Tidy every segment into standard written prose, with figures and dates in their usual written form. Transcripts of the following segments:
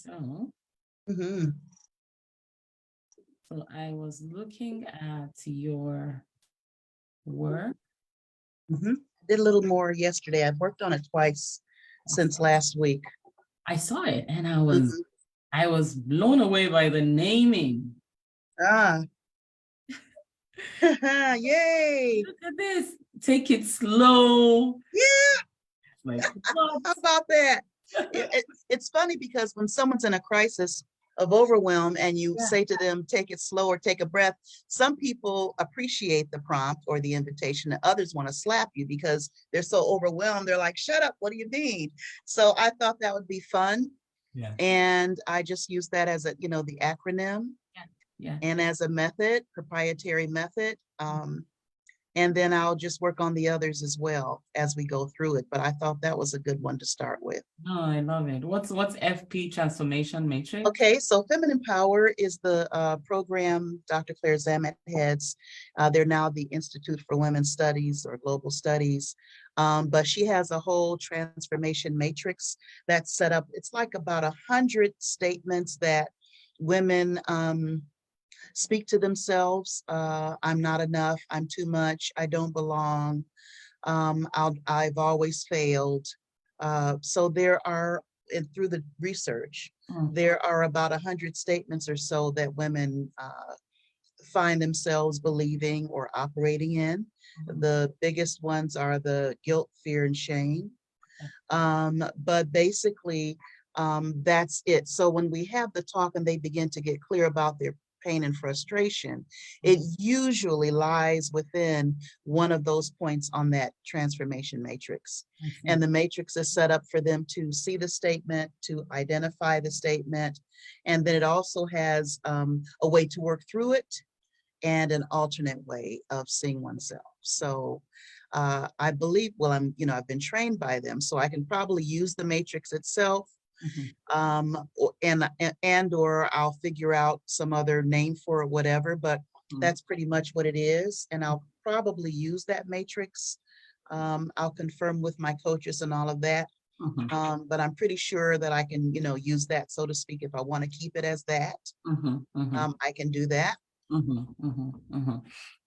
So, Hmm. so I was looking at your work. Hmm. Did a little more yesterday. I've worked on it twice since last week. I saw it and Mhm. I was blown away by the naming. Ah, yay. Look at this. Take it slow. Yeah, Like what? how about that? It's funny because when someone's in a crisis of overwhelm and you Yeah. say to them, take it slow or take a breath, some people appreciate the prompt or the invitation, and others want to slap you because they're so overwhelmed. They're like, shut up, what do you mean? So I thought that would be fun. Yeah. And I just use that as the acronym Yeah. Yeah. and as a method, proprietary method. And then I'll just work on the others as well as we go through it. But I thought that was a good one to start with. No, I love it. What's FP transformation matrix? Okay, so Feminine Power is the program Dr. Claire Zamet heads. They're now the Institute for Women's Studies or Global Studies. But she has a whole transformation matrix that's set up. It's like about 100 statements that women speak to themselves. I'm not enough. I'm too much. I don't belong. I've always failed. So there are, and through the research, Mm, there are about 100 statements or so that women find themselves believing or operating in. mhm. The biggest ones are the guilt, fear, and shame. But basically, that's it. So when we have the talk and they begin to get clear about their pain and frustration, it usually lies within one of those points on that transformation matrix. I see. And the matrix is set up for them to see the statement, to identify the statement, and then it also has a way to work through it and an alternate way of seeing oneself. So I believe, well, I've been trained by them, so I can probably use the matrix itself, Mhm, or I'll figure out some other name for it, whatever, but mhm, that's pretty much what it is. And I'll probably use that matrix. I'll confirm with my coaches and all of that. mhm, But I'm pretty sure that I can, use that, so to speak, if I want to keep it as that. mhm, mhm. I can do that.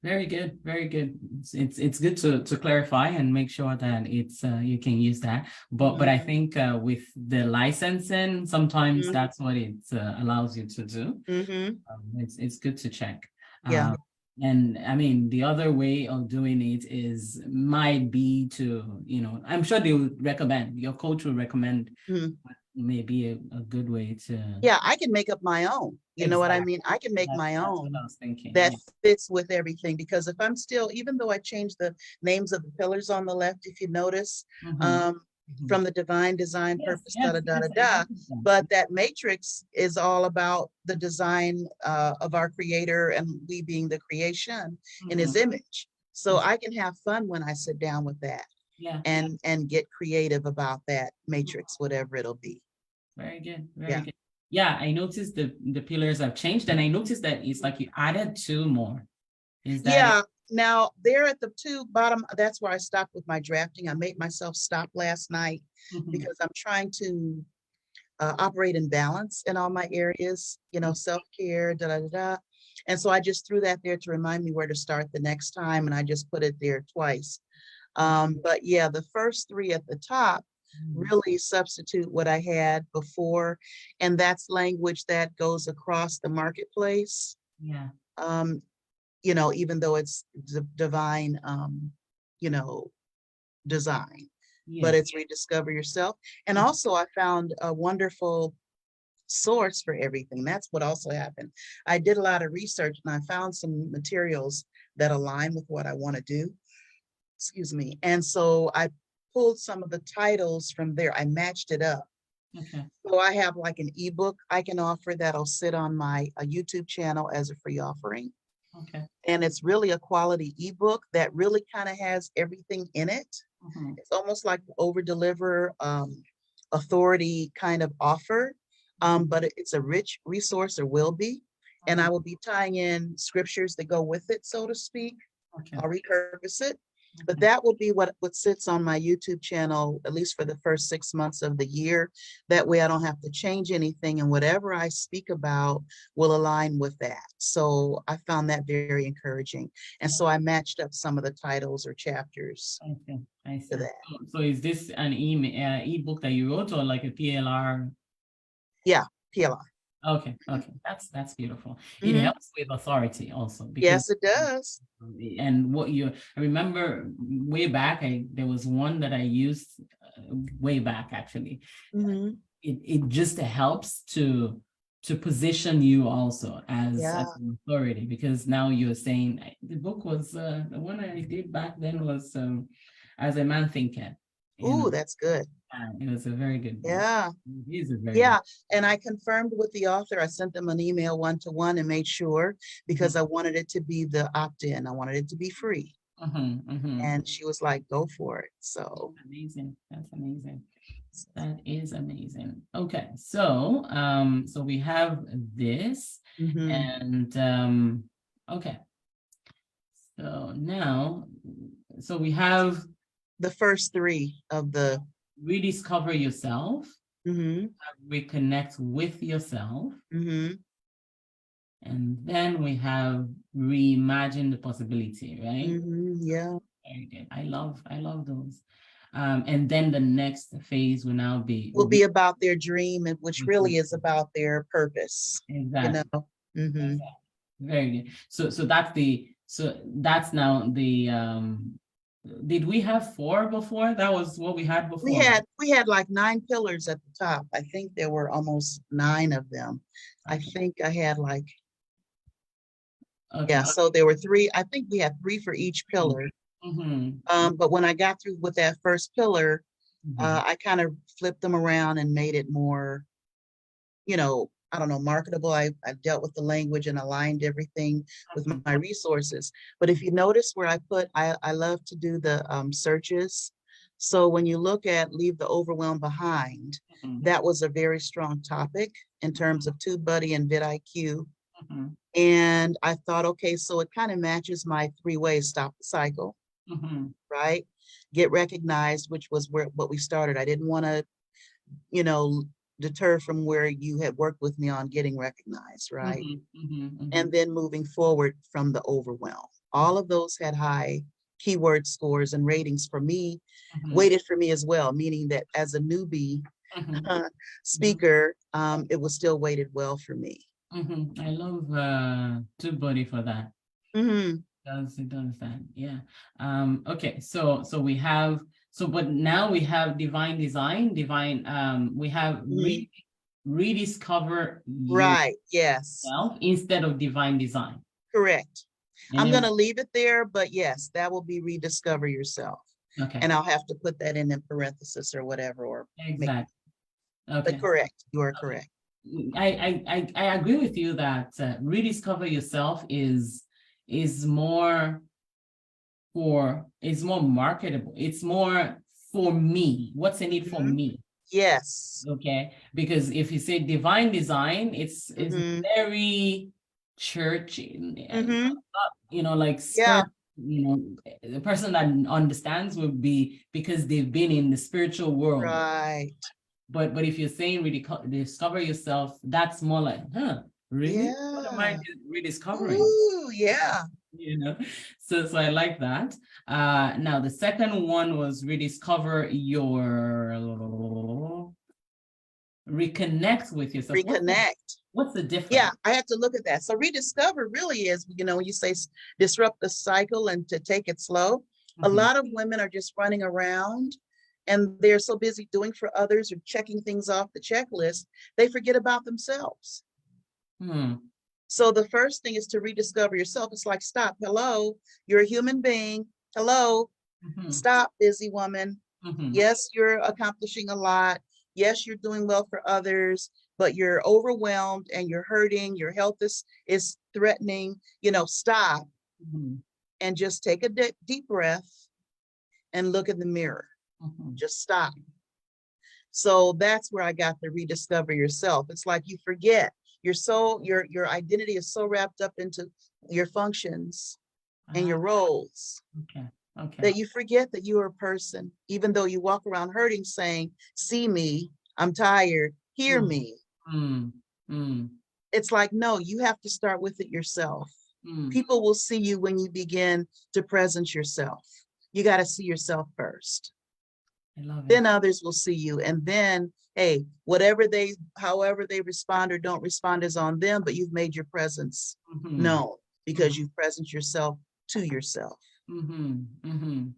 Very good, very good. It's good to clarify and make sure that it's you can use that. But I Mhm. think with the licensing, sometimes Mhm. that's what it allows you to do. Mhm. It's good to check. Yeah. And I mean, the other way of doing it is might be to, I'm sure they would recommend, your coach will recommend Mhm. maybe a good way to. Yeah, I can make up my own. You know what I Exactly. mean? I can make my That's what I own was thinking. that Yeah. fits with everything, because if I'm still, even though I changed the names of the pillars on the left, if you notice, Mhm, um, mhm. from the divine design Yes, purpose, da yes, da da da yes, I da. noticed that. But that matrix is all about the design of our creator and we being the creation in his Mhm. image. So I can have fun when I sit down with that Yeah, and get creative about that matrix, whatever it'll be. very good, very Yeah. good. Yeah, I noticed the pillars have changed, and I noticed that it's like you added two more. Is that it? Yeah, now there at the two bottom, that's where I stopped with my drafting. I made myself stop last night Mhm, because I'm trying to operate in balance in all my areas, self-care, da da da da. And so I just threw that there to remind me where to start the next time, and I just put it there twice. But yeah, the first three at the top mhm. really substitute what I had before, and that's language that goes across the marketplace. Yeah, Um, even though it's divine, you know, design, but yes. it's rediscover yourself. And also I found a wonderful source for everything. That's what also happened. I did a lot of research and I found some materials that align with what I want to do. Excuse me. And so I pulled some of the titles from there. I matched it up. Okay. So I have like an ebook I can offer that'll sit on my YouTube channel as a free offering. Okay. And it's really a quality ebook that really kind of has everything in it. Mhm, It's almost like the over deliver authority kind of offer, mhm, but it's a rich resource, or will be. And I mhm. will be tying in scriptures that go with it, so to speak. Okay. I'll repurpose it. But that will be what sits on my YouTube channel, at least for the first 6 months of the year. That way I don't have to change anything, and whatever I speak about will align with that. So I found that very encouraging. And so I matched up some of the titles or chapters Okay, I see. to that. So is this an ebook that you wrote or like a PLR? Yeah, PLR. Okay, that's beautiful. It Mhm. helps with authority also because Yes, it does. and I remember way back, there was one that I used way back actually. Mhm. It just helps to position you also as Yeah. an authority, because now you're saying the book was the one I did back then was As a Man Thinketh. Ooh, that's good. And it was a very good book. Yeah. It is a very Yeah. And I confirmed with the author. I sent them an email one-to-one and made sure, because I wanted it to be the opt-in. I wanted it to be free. And she was like, go for it. So amazing. That's amazing. That is amazing. Okay, so so we have this, mhm. and okay. So now, so we have The first three of the rediscover yourself, mhm, reconnect with yourself, mhm. and then we have reimagine the possibility, right? Mhm. Yeah. Very good. I love those. And then the next phase will now be Will be about their dream, and which really is about their purpose, you exactly. know. Mhm. Very good. So that's now the did we have 4 before? That was what we had We before. had like 9 pillars at the top. I think there were almost 9 of them. I Okay. think I had like, Okay. yeah, so there were 3. I think we had 3 for each pillar. But when I got through with that first pillar, I kind of flipped them around and made it more, I don't know, marketable. I dealt with the language and aligned everything with my resources. But if you notice where I love to do the searches. So when you look at leave the overwhelm behind, that was a very strong topic in terms of TubeBuddy and vidIQ. And I thought, okay, so it kind of matches my 3 ways: stop the cycle, right? Get recognized, which was what we started. I didn't want to, you know, deter from where you had worked with me on getting recognized, right? And then moving forward from the overwhelm. All of those had high keyword scores and ratings for me, weighted for me as well, meaning that as a newbie speaker, it was still weighted well for me. I love TubeBuddy for that. It does that, yeah. Okay, so we have, but now we have divine design, we have rediscover Right, yes, yourself instead of divine design. correct. And I'm then- going to leave it there, but yes, that will be rediscover yourself. Okay. And I'll have to put that in parenthesis or whatever, or Exactly. Okay. but correct, you are correct. I agree with you that rediscover yourself is more it's more marketable. It's more for me. What's in it for me? Yes. Okay. Because if you say divine design, it's very churchy, like Yeah. the person that understands would be because they've been in the spiritual world. Right. But if you're saying rediscover yourself, that's more like, really? Yeah. What am I rediscovering? Ooh, yeah. So I like that. Now the second one was rediscover your reconnect with yourself. Reconnect. What's the difference? Yeah, I had to look at that. So rediscover really is, when you say disrupt the cycle and to take it slow, a lot of women are just running around and they're so busy doing for others or checking things off the checklist, they forget about themselves. So the first thing is to rediscover yourself. It's like, stop, hello, you're a human being. Hello, stop, busy woman. Yes, you're accomplishing a lot. Yes, you're doing well for others, but you're overwhelmed and you're hurting. Your health is threatening. Stop and just take a deep breath and look in the mirror. Just stop. So that's where I got the rediscover yourself. It's like you forget. Your identity is so wrapped up into your functions and your roles. Okay. that you forget that you are a person, even though you walk around hurting saying, see me, I'm tired, hear Mm, me. mm, mm, It's like, no, you have to start with it yourself. mm. People will see you when you begin to present yourself. You got to see yourself first. I love it. Then others will see you. And then, hey, whatever they, however they respond or don't respond is on them, but you've made your presence Mhm, known because you present yourself to yourself. mhm, mhm.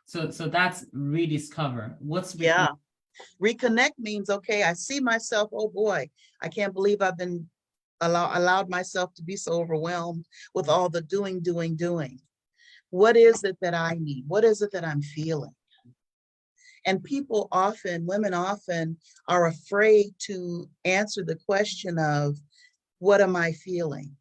So that's rediscover. What's Yeah. Reconnect means, okay, I see myself, oh boy, I can't believe I've been allowed myself to be so overwhelmed with all the doing. What is it that I need? What is it that I'm feeling? And people often, women often are afraid to answer the question of, what am I feeling?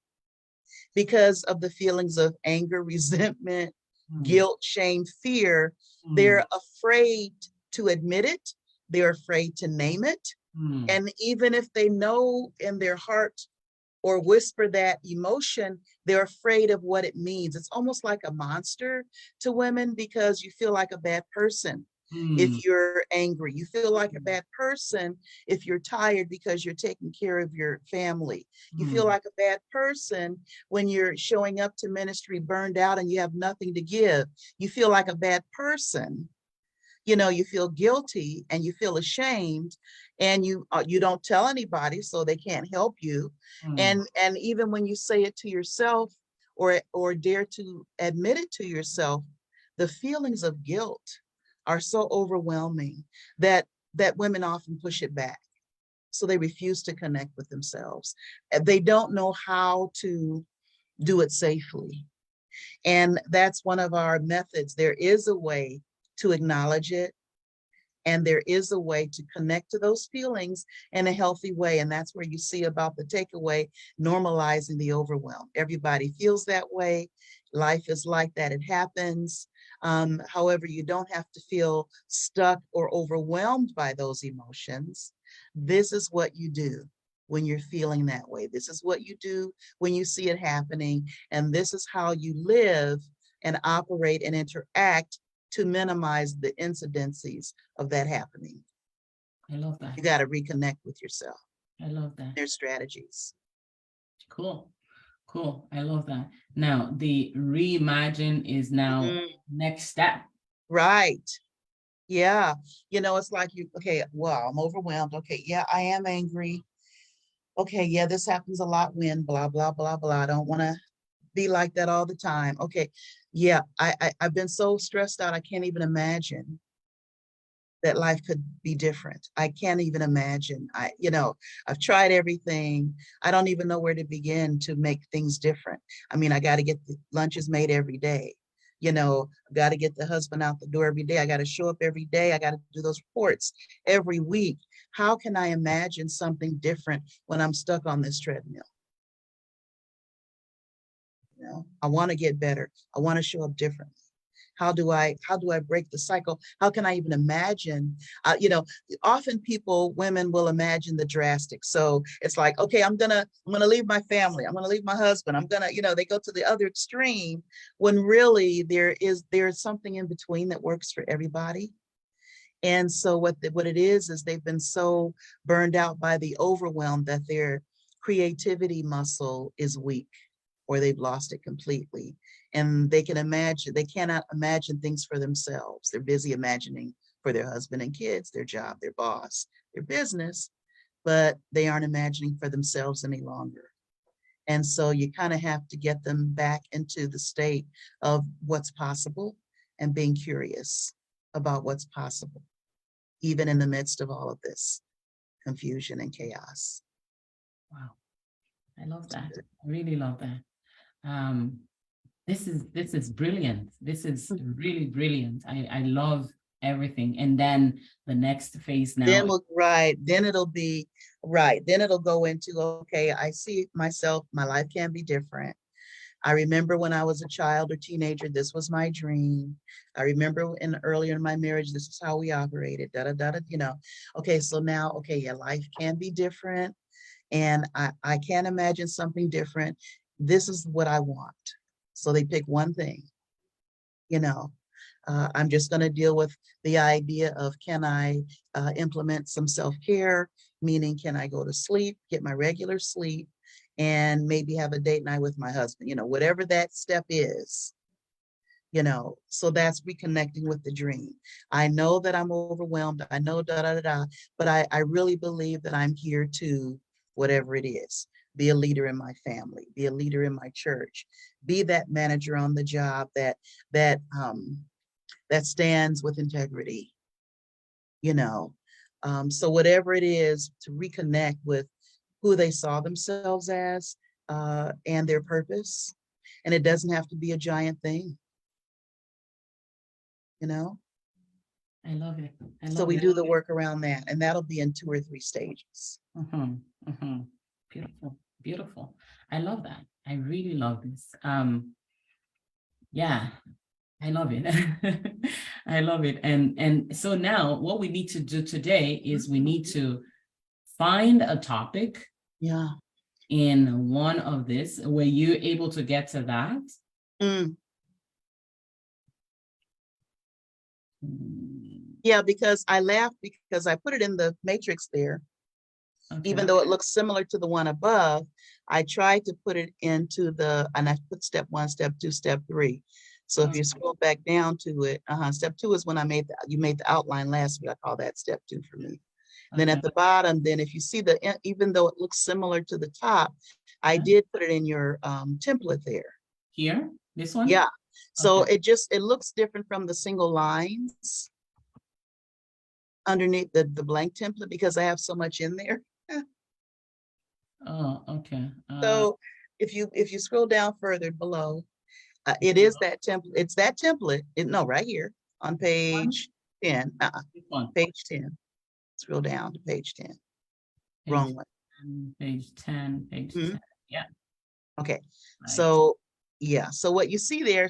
Because of the feelings of anger, resentment, Mm, guilt, shame, fear, mm, they're afraid to admit it. They're afraid to name it. mm, And even if they know in their heart or whisper that emotion, they're afraid of what it means. It's almost like a monster to women because you feel like a bad person mm, if you're angry. You feel like a bad person if you're tired because you're taking care of your family. You feel mm, like a bad person when you're showing up to ministry burned out and you have nothing to give. You feel like a bad person. You know, you feel guilty and you feel ashamed, and you don't tell anybody so they can't help you. mm. And even when you say it to yourself or dare to admit it to yourself, the feelings of guilt are so overwhelming that women often push it back, so they refuse to connect with themselves. They don't know how to do it safely, and that's one of our methods. There is a way to acknowledge it, and there is a way to connect to those feelings in a healthy way. And that's where you see about the takeaway, normalizing the overwhelm. Everybody feels that way. Life is like that. It happens. However, you don't have to feel stuck or overwhelmed by those emotions. This is what you do when you're feeling that way. This is what you do when you see it happening. And this is how you live and operate and interact to minimize the incidences of that happening. I love that. You got to reconnect with yourself. I love that. There's strategies. Cool. Cool. I love that. Now, the reimagine is now Mhm. next step. Right. Yeah. You know, it's like you, okay, well, I'm overwhelmed. Okay. Yeah, I am angry. Okay. Yeah, this happens a lot when blah, blah, blah, blah. I don't want to be like that all the time. Okay. Yeah. I've been so stressed out. I can't even imagine that life could be different. I can't even imagine. I've tried everything. I don't even know where to begin to make things different. I mean, I got to get the lunches made every day. I got to get the husband out the door every day. I got to show up every day. I got to do those reports every week. How can I imagine something different when I'm stuck on this treadmill? I want to get better. I want to show up different. How do I break the cycle? How can I even imagine? Often women will imagine the drastic. So it's like, okay, I'm gonna leave my family. I'm gonna leave my husband. They go to the other extreme when really there's something in between that works for everybody. And so what it is they've been so burned out by the overwhelm that their creativity muscle is weak, or they've lost it completely. And they cannot imagine things for themselves. They're busy imagining for their husband and kids, their job, their boss, their business, but they aren't imagining for themselves any longer. And so you kind of have to get them back into the state of what's possible and being curious about what's possible, even in the midst of all of this confusion and chaos. Wow. I love that. I really love that. Um, this is brilliant. This is really brilliant. I love everything. And then the next phase now. Then it'll be right. Then it'll go into, okay, I see myself, my life can be different. I remember when I was a child or teenager, this was my dream. I remember earlier in my marriage, this is how we operated, da da da da. Okay, so now, okay, yeah, life can be different. And I can't imagine something different. This is what I want. So they pick one thing, you know. I'm just going to deal with the idea of, can I implement some self-care, meaning can I go to sleep, get my regular sleep, and maybe have a date night with my husband, whatever that step is, so that's reconnecting with the dream. I know that I'm overwhelmed. I know but I really believe that I'm here to, whatever it is, be a leader in my family, be a leader in my church, be that manager on the job that stands with integrity, you know. So whatever it is, to reconnect with who they saw themselves as, and their purpose. And it doesn't have to be a giant thing, you know. I love it. I So love we it. do the work around that, and that'll be in 2 or 3 stages. Beautiful, beautiful. I love that. I really love this. Yeah, I love it. I love it. And so now what we need to do today is we need to find a topic Yeah. in one of this. Were you able to get to that? Mm. Mm, Yeah, because I laughed because I put it in the matrix there. Even okay. though it looks similar to the one above, I tried to put it into and I put step 1, step 2, step 3. So if you Okay. scroll back down to it, step 2 is when you made the outline last week. I call that step 2 for me. Then Okay. at the bottom, then if you see even though it looks similar to the top, I Yeah. did put it in your template there. Here, this one? Yeah. So Okay. it looks different from the single lines underneath the blank template because I have so much in there. Oh, okay. So if you scroll down further below, it is that template. It's that template. No, right here on page 10. This one. Page 10. Scroll down to page 10. Page, Wrong one. page 10, page Mhm. 10. Yeah. Okay. Right. So yeah. So what you see there,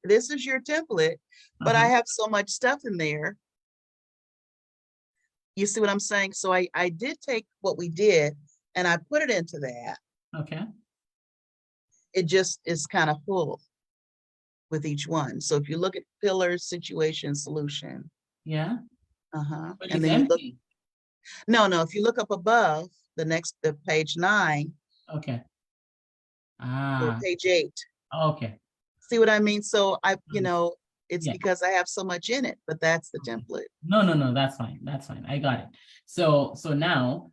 this is your template, but I have so much stuff in there. You see what I'm saying? So I did take what we did and I put it into that. Okay. It just is kind of full with each one. So if you look at pillars, situation, solution. Yeah. But And it's then you look, empty. no, if you look up above the page 9 Okay. or Ah, page 8, okay. see what I mean? So it's Yeah. because I have so much in it, but that's the template. No, that's fine. That's fine. I got it. So now,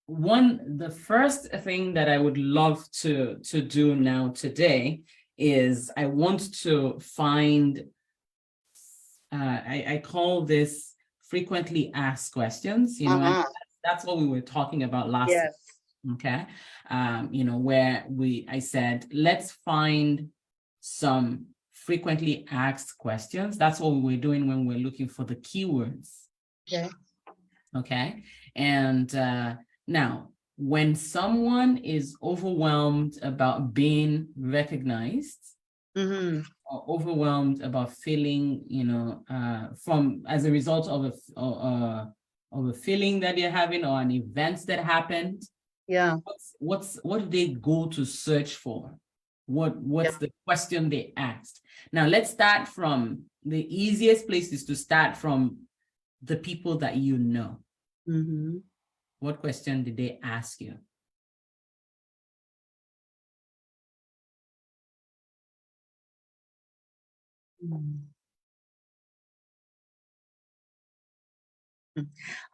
the first thing that I would love to do now today is I want to find, I call this frequently asked questions, and that's what we were talking about last week. Yes. Okay. Where I said, let's find some frequently asked questions. That's what we were doing when we were looking for the keywords. Okay. Okay. And now, when someone is overwhelmed about being recognized, or overwhelmed about feeling, as a result of a feeling that they're having or an event that happened, Yeah. what do they go to search for? What's the question they asked? Now let's start from the easiest places to start from the people that you know. What question did they ask you?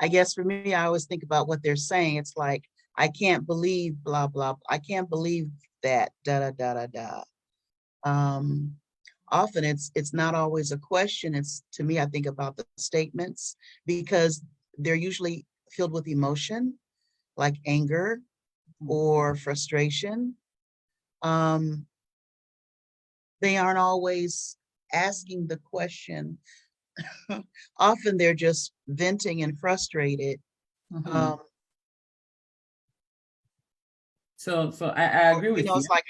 I guess for me, I always think about what they're saying. It's like, I can't believe blah, blah. I can't believe that, da, da, da, da, da. Often it's not always a question. It's, to me, I think about the statements because they're usually filled with emotion, like anger or frustration. They aren't always asking the question. Often they're just venting and frustrated. So I agree with you. It's like,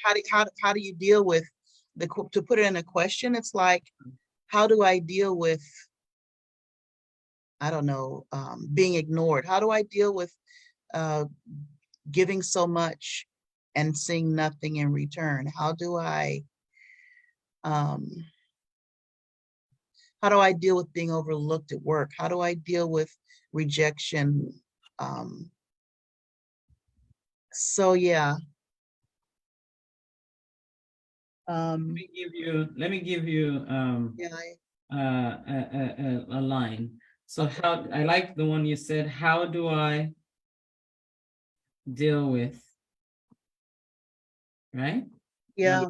how do you deal with to put it in a question? It's like, how do I deal with, I don't know, being ignored? How do I deal with giving so much and seeing nothing in return? How do I How do I deal with being overlooked at work? How do I deal with rejection? So yeah. Let me give you Yeah, a line. So how, I like the one you said, how do I deal with, right? yeah.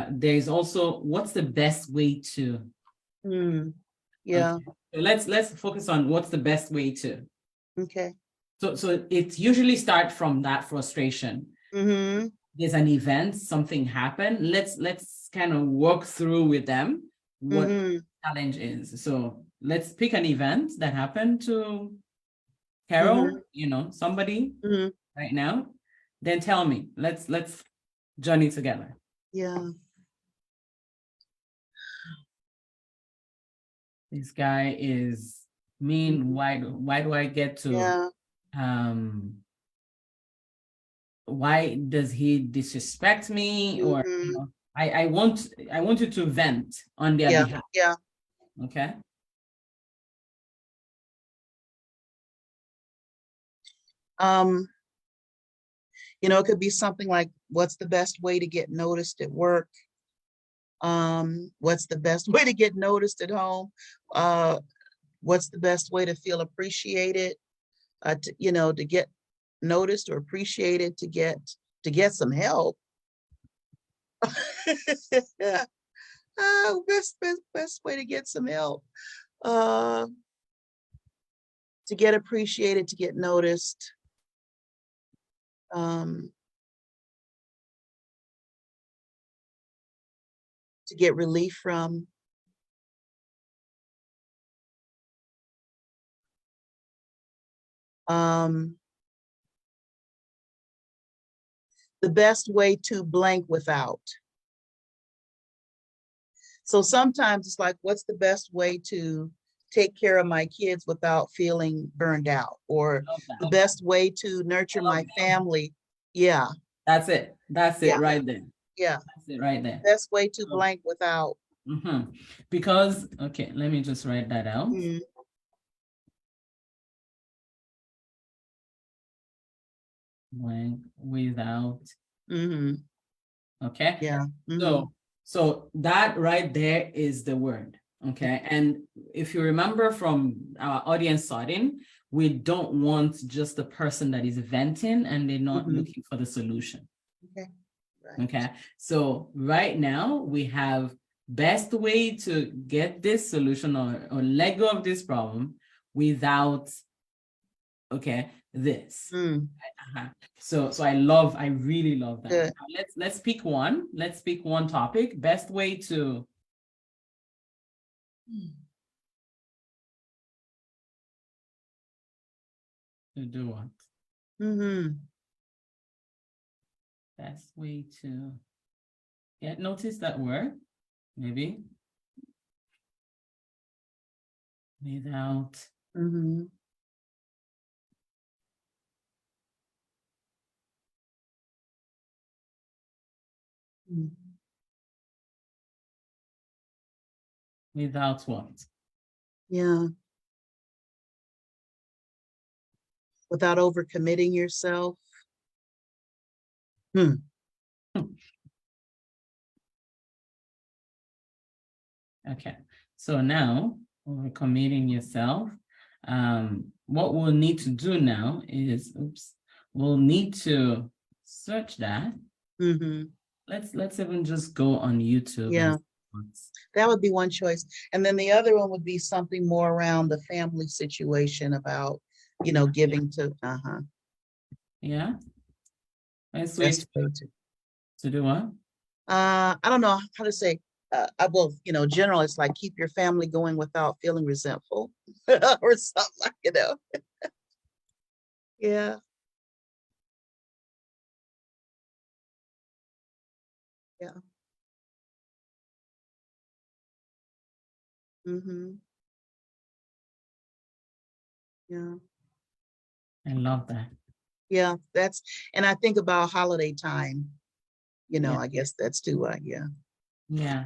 There's also, what's the best way to? Yeah. Okay. So let's focus on what's the best way to. Okay. So it usually start from that frustration. Mm-hmm. There's an event, something happened. Let's kind of work through with them what Mm-hmm. challenge is. So let's pick an event that happened to Mm-hmm. Carol, somebody Mm-hmm. right now. Then tell me, let's journey together. Yeah. This guy is mean. Why do I get to Yeah. why does he disrespect me? Or Mm-hmm. I want you to vent on their Yeah. behalf. Yeah. Okay. Um, it could be something like, what's the best way to get noticed at work? What's the best way to get noticed at home? What's the best way to feel appreciated? To get noticed or appreciated, to get some help. Yeah. Best way to get some help. To get appreciated, to get noticed. To get relief from. The best way to blank without. So sometimes it's like, what's the best way to take care of my kids without feeling burned out? Or the best way to nurture my family? Yeah. That's it. That's it right there. Yeah. That's it right there. Best way to blank without. Because, okay, let me just write that out. Blank without. Okay. Yeah. So that right there is the word. Okay. And if you remember from our audience sorting, we don't want just the person that is venting and they're not looking for the solution. Okay. Right. Okay. So right now we have best way to get this solution or let go of this problem without, okay, this. So I really love that. Good. Let's pick one. Let's pick one topic. Best way to do what? Best way to notice that word, maybe without. Without what? Yeah. Without overcommitting yourself. Okay, so now overcommitting yourself. What we'll need to do now is, we'll need to search that. Let's even just go on YouTube. Yeah, that would be one choice. And then the other one would be something more around the family situation about, giving to, Yeah. Let's wait to do what? I don't know how to say, general, it's like keep your family going without feeling resentful or something like, Yeah. Yeah. Yeah. I love that. Yeah, and I think about holiday time, Yeah. I guess that's too, yeah. Yeah.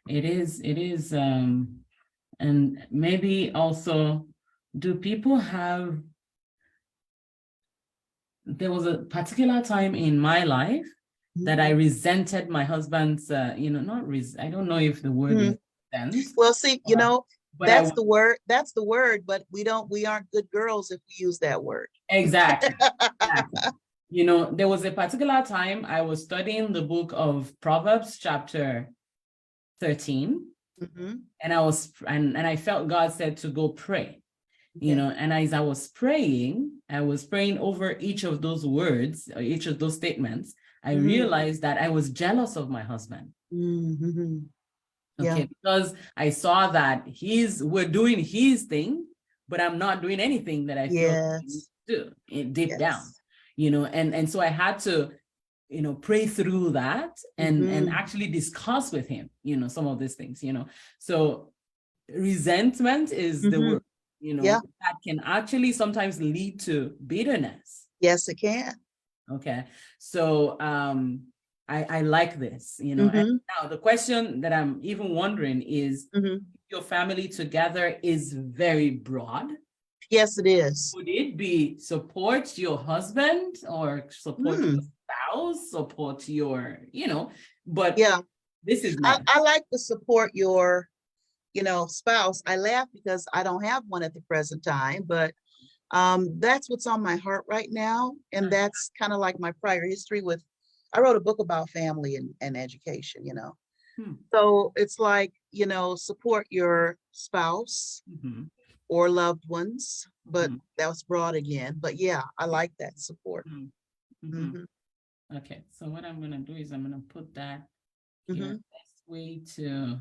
It is, and maybe also, do people have, there was a particular time in my life that I resented my husband's, not I don't know if the word is resent, Well, see, but I that's the word, but we aren't good girls if we use that word. exactly. There was a particular time I was studying the book of Proverbs, chapter 13, and I felt God said to go pray, and as I was praying over each of those words, or each of those statements. I realized that I was jealous of my husband. Okay, because I saw that we're doing his thing, but I'm not doing anything that I feel to do deep down, and so I had to, pray through that and actually discuss with him, some of these things, so resentment is the word, that can actually sometimes lead to bitterness. Yes, it can. Okay, so I like this, and now the question that I'm even wondering is, your family together is very broad. Yes, it is. Would it be support your husband or support your spouse, support your, but this is I like to support your, spouse. I laugh because I don't have one at the present time, but that's what's on my heart right now. And that's kind of like my prior history I wrote a book about family and education, So it's like, support your spouse or loved ones, but that was broad again. But yeah, I like that support. Okay, so what I'm going to do is I'm going to put that here. Best way to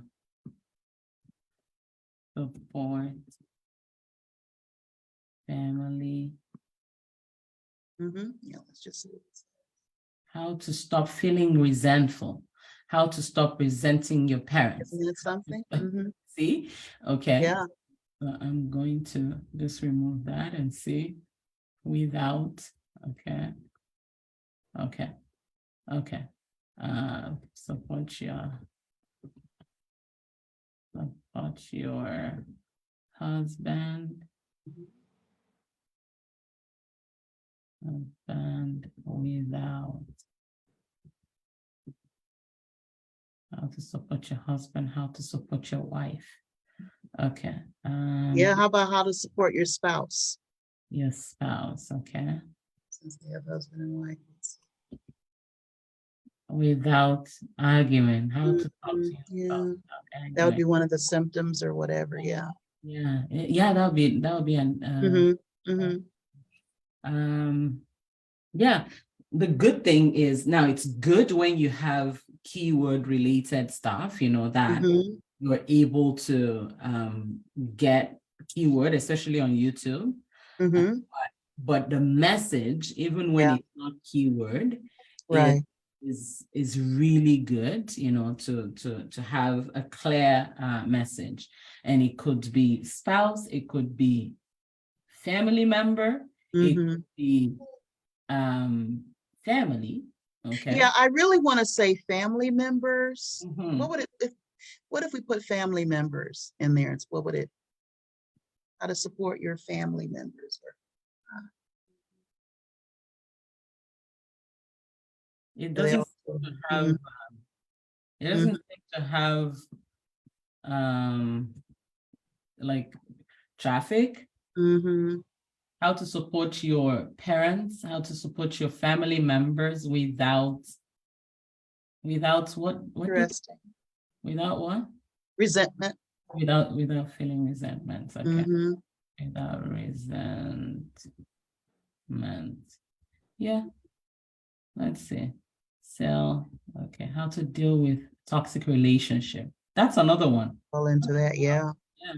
support family. Yeah, let's just see. How to stop feeling resentful. How to stop resenting your parents. Isn't it something? See? Okay. Yeah. I'm going to just remove that and see without. Okay. Okay. Okay. Support your husband. Husband without. How to support your husband, how to support your wife. Okay. Yeah, how about how to support your spouse? Your spouse, okay. Since they have husband and wife. Without arguing, how to talk to your spouse. That would be one of the symptoms or whatever, yeah. Yeah, that would be an yeah. The good thing is now it's good when you have keyword related stuff, that you're able to get keyword, especially on YouTube. But the message, even when it's not keyword, is really good, to have a clear message. And it could be spouse, it could be family member, it could be family. Okay. Yeah, I really want to say family members. What if we put family members in there? What would it? How to support your family members? It doesn't have. It doesn't seem to have like traffic. How to support your parents, how to support your family members without what? Interesting. Without what? Resentment. Without feeling resentment. Okay. Without resentment. Yeah. Let's see. So, okay. How to deal with toxic relationship. That's another one. Fall into that, yeah. Yeah.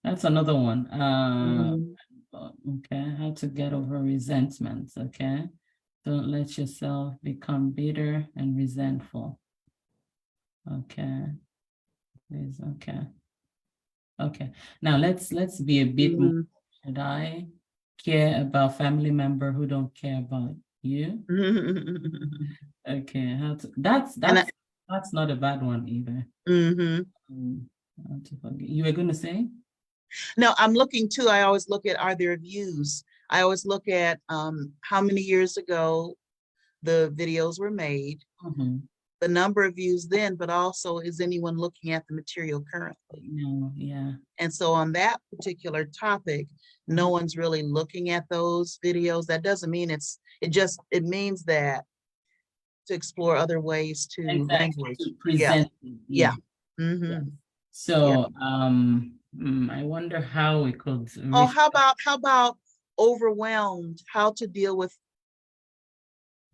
That's another one. Okay, how to get over resentment. Okay, don't let yourself become bitter and resentful. Okay, please. Okay. Now let's be a bit more. Should I care about family member who don't care about you? Okay, how to? That's That's not a bad one either. Mhm. How to forget. You were gonna say? No, I'm looking too. I always look at, are there views? I always look at how many years ago the videos were made, Mhm. the number of views then, but also is anyone looking at the material currently? No, yeah. And so on that particular topic, no Mhm. one's really looking at those videos. That doesn't mean it means that to explore other ways to Exactly. language. To Yeah, present it, yeah. yeah. Yeah. Mm-hmm. Yeah. So, I wonder how we could Oh, reach. how about overwhelmed? How to deal with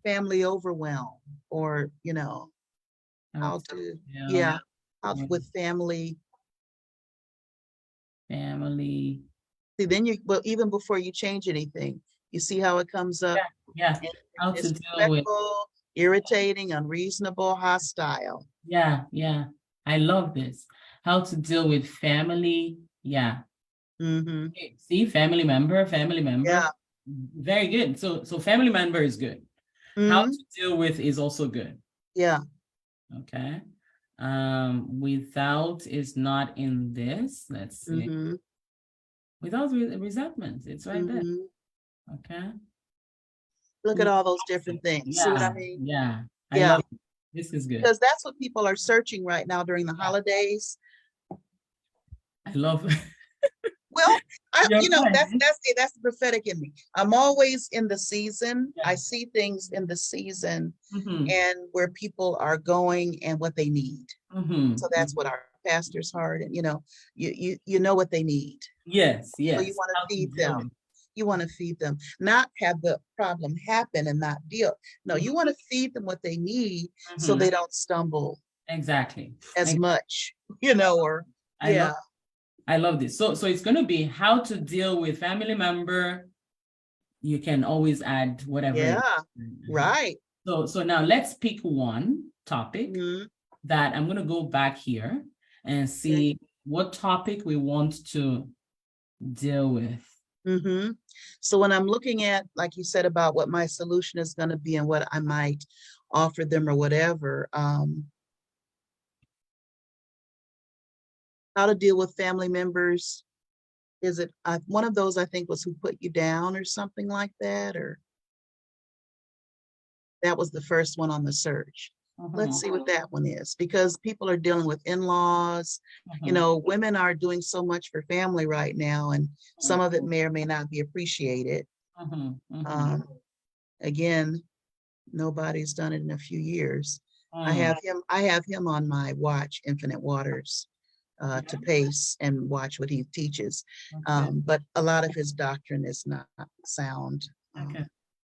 family overwhelm, or how to, Yeah, yeah, how with family. family. See, then well, even before you change anything, you see how it comes up. Yeah, yeah. And How to deal with. disrespectful, irritating, unreasonable, hostile. Yeah, yeah. I love this. How to deal with family. Yeah. Mm-hmm. Okay, see, family member. Yeah. Very good. So family member is good. How Mm-hmm. to deal with is also good. Yeah. Okay. Without is not in this. Let's see. Mm-hmm. Without resentment, it's right there. Mm-hmm. Okay. Look at With all those toxic. different things. See what I Yeah, mean? yeah. I Yeah. love it. This is good. Because that's what people are searching right now during the Yeah, holidays. I love Well, your that's point. that's the prophetic in me. I'm always in the season. Yeah. I see things in the season Mm-hmm. and where people are going and what they need. So Mm-hmm. that's what our pastor's heart, and you know what they need. Yes, So you yes. want to How to feed deal them. with. You want to feed them, not have the problem happen and not deal. No, Mhm. you want to feed them what they need so Mhm. they don't stumble Exactly. as much, or I love yeah, I love this. So it's going to be how to deal with family member. You can always add whatever it yeah, is. right. So now let's pick one topic Mhm. that I'm going to go back here and Okay. see what topic we want to deal with. Mm-hmm. So when I'm looking at, like you said, about what my solution is going to be and what I might offer them or whatever, how to deal with family members. Is it one of those, I think, was Who Put You Down or something like that, or that was the first one on the search. Let's see what that one is, because people are dealing with in-laws. Women are doing so much for family right now, and some of it may or may not be appreciated. Um, again, nobody's done it in a few years. I have him on my watch, Infinite Waters, to pace and watch what he teaches. Okay. But a lot of his doctrine is not sound. Okay.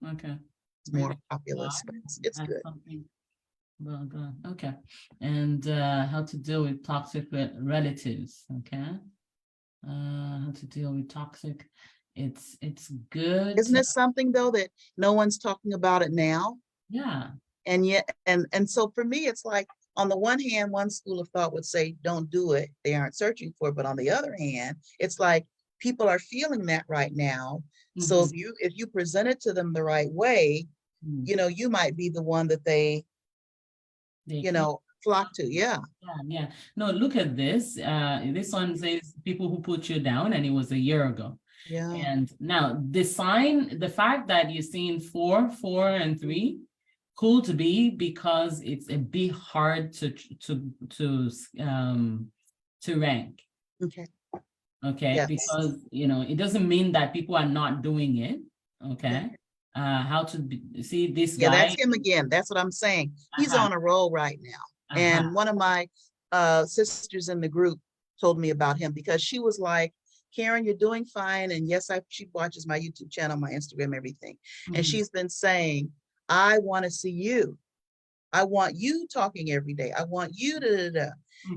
Okay. It's more Really? populist, but it's That's good. something. Well done. Okay. And how to deal with toxic relatives. Okay. How to deal with toxic. It's good. Isn't it something though that no one's talking about it now? Yeah. And yet, and so for me, it's like, on the one hand, one school of thought would say, don't do it. They aren't searching for it. But on the other hand, it's like people are feeling that right now. So if you present it to them the right way, you might be the one that they flock to. Yeah. Yeah. No, look at this. This one says people who put you down, and it was a year ago. Yeah. And now the fact that you're seeing 4, 4, and 3 could be because it's a bit hard to rank. Okay. Okay, Yes. because it doesn't mean that people are not doing it. Okay. How to see this Yeah, guy. that's him again. That's what I'm saying. He's on a roll right now. And one of my sisters in the group told me about him, because she was like, Karen, you're doing fine. And yes, she watches my YouTube channel, my Instagram, everything. And she's been saying, I want to see you. I want you talking every day. I want you to.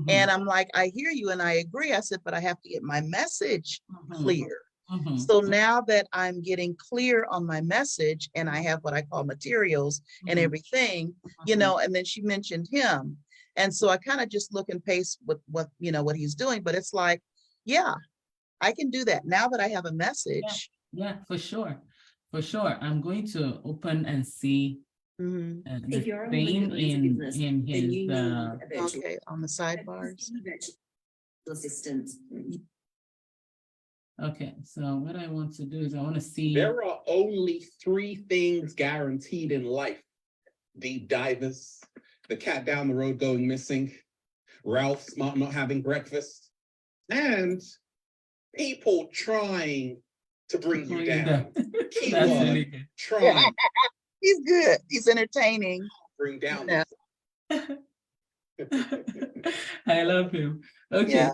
And I'm like, I hear you and I agree. I said, but I have to get my message clear. So now that I'm getting clear on my message and I have what I call materials and everything, and then she mentioned him. And so I kind of just look and pace with what he's doing. But it's like, yeah, I can do that now that I have a message. Yeah, for sure. For sure. I'm going to open and see Mhm. The If you're same in business, in then you his need a virtual Okay, on the sidebars. assistant. okay, so what I want to do is I want to see. There are only 3 things guaranteed in life: deep divers, the cat down the road going missing, Ralph Smart not having breakfast, and people trying to bring Bring you you down. down. That's Keyword, really good. trying to He's good. He's entertaining. bring down. Yeah. I love him. Okay, Yeah.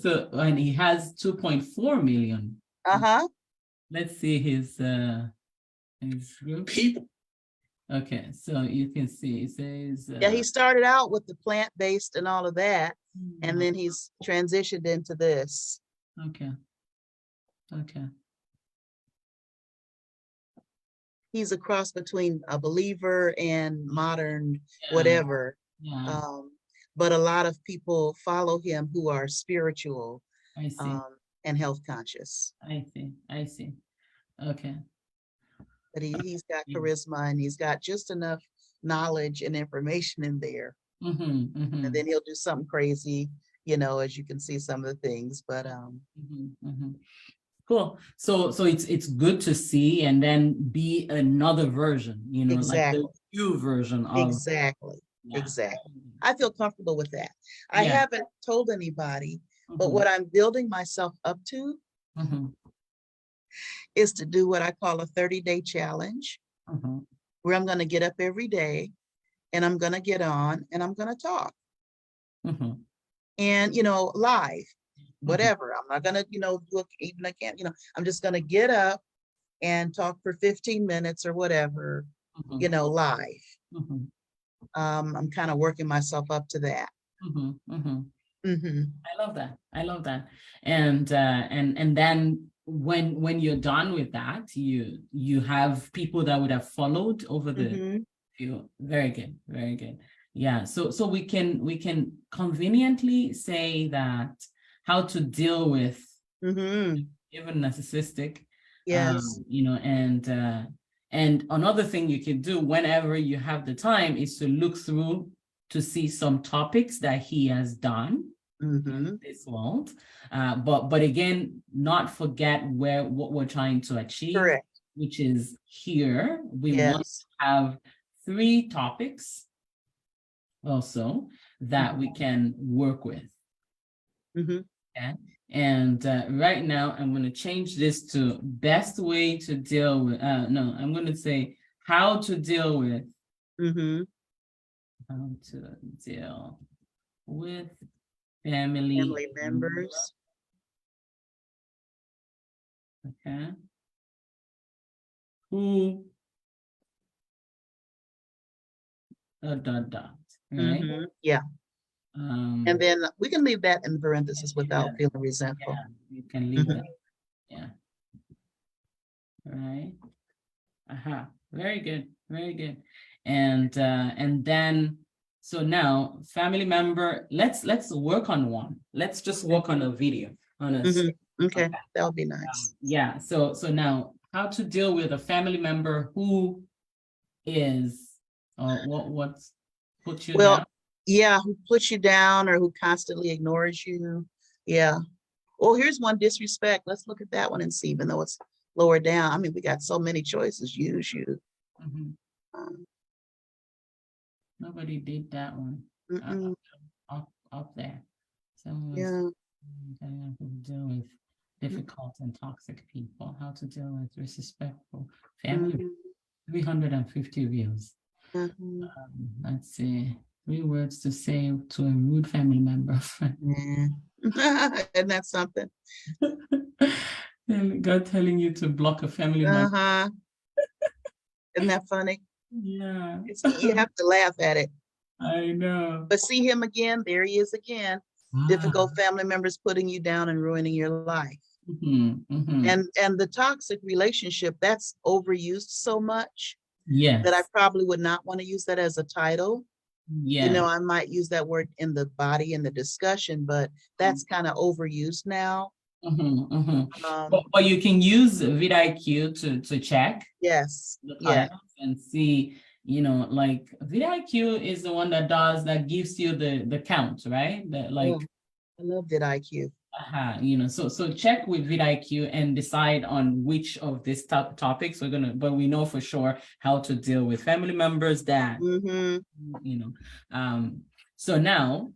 so and he has 2.4 million. Uh-huh. Let's see his group. People. Okay, so you can see it says Yeah, he started out with the plant-based and all of that, and then he's transitioned into this. okay. Okay. He's a cross between a believer and modern Yeah, whatever. yeah, But a lot of people follow him who are spiritual I see. and health conscious. I see. I see. Okay. But he's got Yeah. charisma and he's got just enough knowledge and information in there. Mm-hmm. And then he'll do something crazy, you know, as you can see some of the things. But Cool. So it's good to see and then be another version, you know, Exactly. like the new version of exactly. yeah. Exactly. I feel comfortable with that. I Yeah. haven't told anybody, but Mhm, what I'm building myself up to mhm, is to do what I call a 30-day challenge, mhm, where I'm going to get up every day and I'm going to get on and I'm going to talk mhm, and, you know, live, whatever. I'm not going to, you know, look, even I can't, you know, I'm just going to get up and talk for 15 minutes or whatever, mhm, you know, live. mhm, I'm kind of working myself up to that. mhm, mhm. Hmm. I love that. I love that. And then when you're done with that, you have people that would have followed over the Hmm. few. Very good. Very good. Yeah. So we can conveniently say that how to deal with Hmm. even narcissistic, Yes. you know, and another thing you can do whenever you have the time is to look through to see some topics that he has done Hmm. in this world. But again, not forget what we're trying to achieve, Correct. which is here. We want Yes. to have 3 topics also that we can work with. Hmm. Okay. And right now, I'm going to change this to best way to deal with, no, I'm going to say how to deal with, Hmm. how to deal with family Family members. okay, who, right? Hmm. Yeah. And then we can leave that in parentheses without yeah, feeling resentful. yeah, you can leave Mhm. that. Yeah. Right. Very good. Very good. And then so now family member, let's work on one. Let's just work on a video on a Mhm. Okay, Okay. that would be nice. yeah. So now how to deal with a family member who is what's put you Well, down. yeah, who puts you down or who constantly ignores you. Yeah. Oh, here's one: disrespect. Let's look at that one and see, even though it's lower down. I mean, we got so many choices. Use you. Mhm. Um, Nobody did that one. mm-mm, Up there. Someone's yeah. how to deal with difficult and toxic people, how to deal with disrespectful family. Mhm, 350 views. mhm. Let's see. 3 words to say to a rude family member. Yeah. Isn't that something? And God telling you to block a family member. Uh-huh. Isn't that funny? Yeah, You have to laugh at it. I know. But see him again, there he is again. Difficult family members putting you down and ruining your life. Mhm, mhm. And the toxic relationship, that's overused so much Yes. that I probably would not want to use that as a title. Yes. You know, I might use that word in the body in the discussion, but that's kind of overused now. Mhm, mhm. Um, But you can use vidIQ to check yes, the yeah. titles and see like vidIQ is the one that gives you the count, right? That like, I love vidIQ. so check with vidIQ and decide on which of these topics but we know for sure how to deal with family members that, Mm-hmm. so now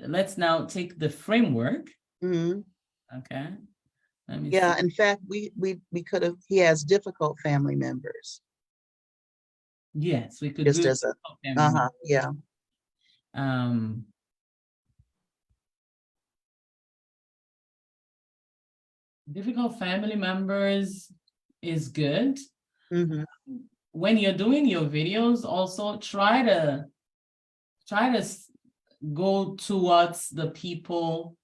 let's now take the framework. Mm-hmm. Okay. Let me Yeah, see. in fact, we could have, he has difficult family members, Yes, we could just do as a, family members. yeah. Difficult family members is good. Mm-hmm. When you're doing your videos, also try to go towards the people,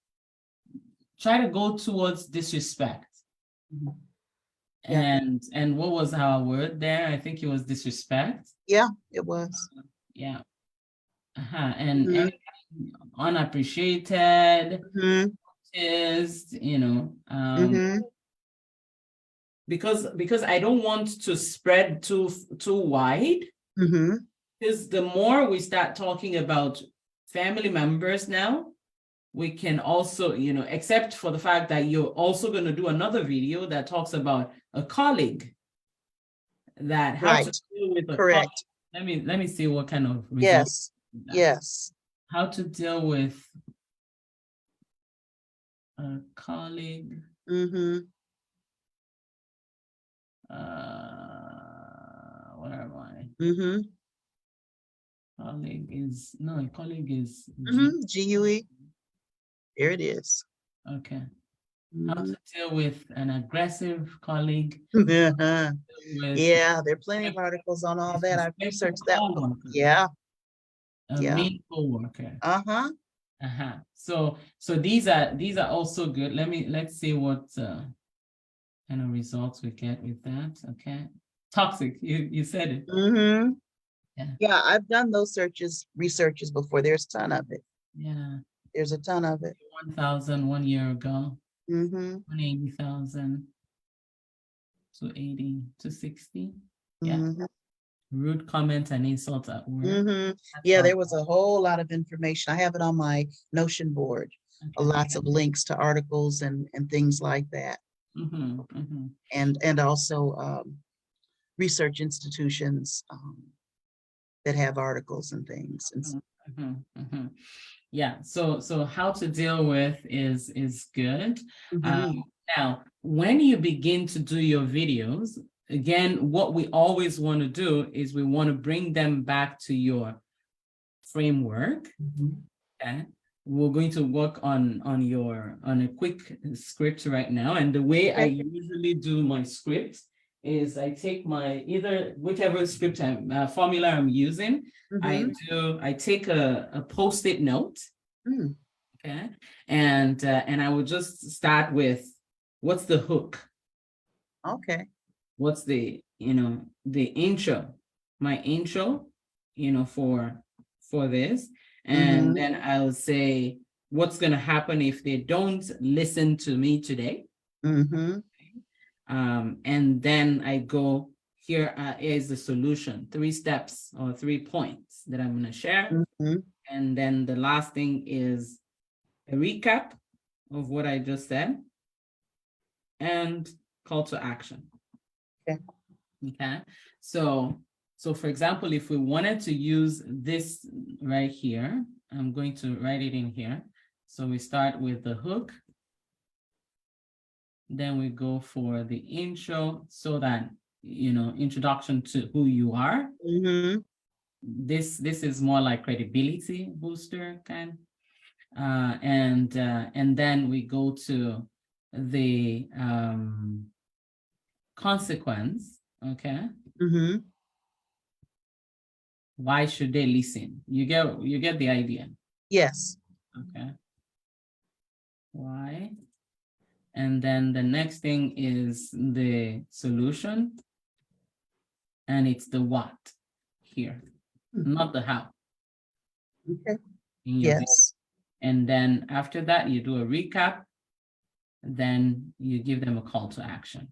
try to go towards disrespect. Mhm. Yeah. And what was our word there? I think it was disrespect. Yeah, it was. Yeah. And Mhm. unappreciated Mm-hmm. is, Mm-hmm. because I don't want to spread too wide. Mm-hmm. Because the more we start talking about family members now, we can also, except for the fact that you're also going to do another video that talks about a colleague, that how to Right. deal with a Correct. colleague. Let me see what kind of Yes. results. Yes. How to deal with a colleague. Mm-hmm. Where am I? Mm-hmm. Colleague is Mm-hmm. GUE. There it is. Okay. How Mhm. to deal with an aggressive colleague. Yeah, With there are plenty of articles on all that. I've researched that one. Yeah. a Yeah. mean coworker. Uh-huh. So these are also good. Let's see what kind of results we get with that. Okay. Toxic, you said it. Mm-hmm. Yeah. Yeah, I've done those researches before. There's a ton of it. Yeah. There's a ton of it. 1,000 1 year ago. Mm-hmm. 180,000 to 80 to 60. Yeah. Mm-hmm. Rude comments and insults at work. Mm-hmm. Yeah, there was a whole lot of information. I have it on my Notion board. Okay. Lots of links to articles and things like that. Mm-hmm, mm-hmm. And also research institutions that have articles and things. Yeah, so how to deal with is good. Mhm. Now, when you begin to do your videos, again, what we always want to do is we want to bring them back to your framework. Mhm. Okay. We're going to work on a quick script right now. And the way I usually do my script is I take whichever script formula I'm using, Mhm. I take a Post-it note. Mm. Okay. And I will just start with, what's the hook? Okay. What's the intro, my intro, for this. And then I'll say, what's going to happen if they don't listen to me today? Mm-hmm. And then I go, here is the solution, 3 steps or 3 points that I'm going to share. Mm-hmm. And then the last thing is a recap of what I just said and call to action. Okay. So for example, if we wanted to use this right here, I'm going to write it in here. So we start with the hook. Then we go for the intro, so that, introduction to who you are. Mm-hmm. This is more like credibility booster kind. And then we go to the consequence. Okay. Mm-hmm. Why should they listen? You get the idea. Yes. Okay. Why? And then the next thing is the solution. And it's the what here, not the how. Okay. In your Yes. video. And then after that, you do a recap. Then you give them a call to action.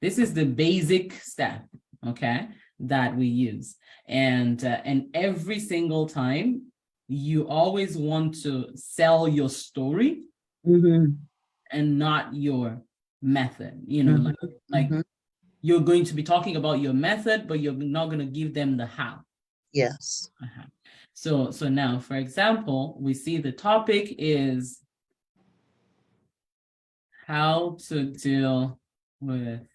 This is the basic step. Okay. that we use. And every single time you always want to sell your story Mhm, and not your method, you know, mhm, like mhm. you're going to be talking about your method, but you're not going to give them the how. Yes. Uh-huh. So now, for example, we see the topic is how to deal with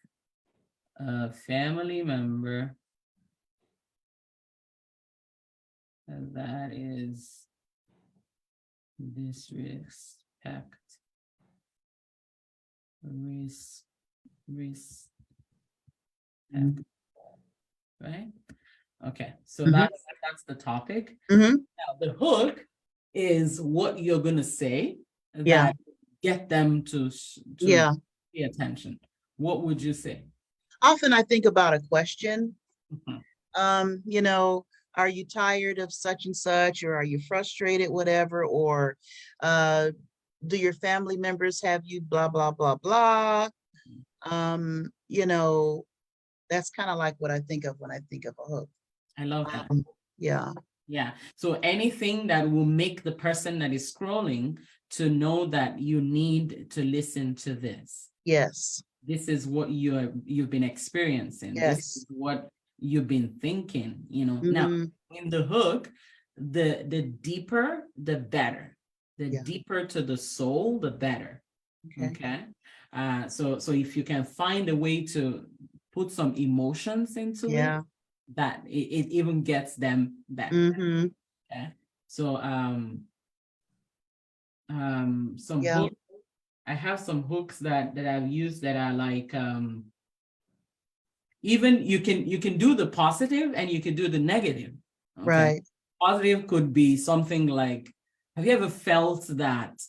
a family member that is disrespect, respect, Mhm. right? Okay, so Mhm. that's the topic. Mhm. Now, the hook is what you're gonna say Yeah. that get them to Yeah. pay attention. What would you say? Often I think about a question. Mhm. You know, are you tired of such and such, or are you frustrated, whatever, or do your family members have you blah blah blah blah? You know, that's kind of like what I think of when I think of a hook. I love that. Yeah. Yeah. So anything that will make the person that is scrolling to know that you need to listen to this. Yes. This is what you've been experiencing. This Yes. is what you've been thinking, you know. Now, Mhm. in the hook, the deeper, the better. The Yeah. deeper to the soul, the better. Okay. Okay. So if you can find a way to put some emotions into Yeah. it, that it even gets them better. Mhm. Okay. So some Yeah. hook, I have some hooks that I've used that are like even you can do the positive and you can do the negative. Okay. Right. Positive could be something like, have you ever felt that?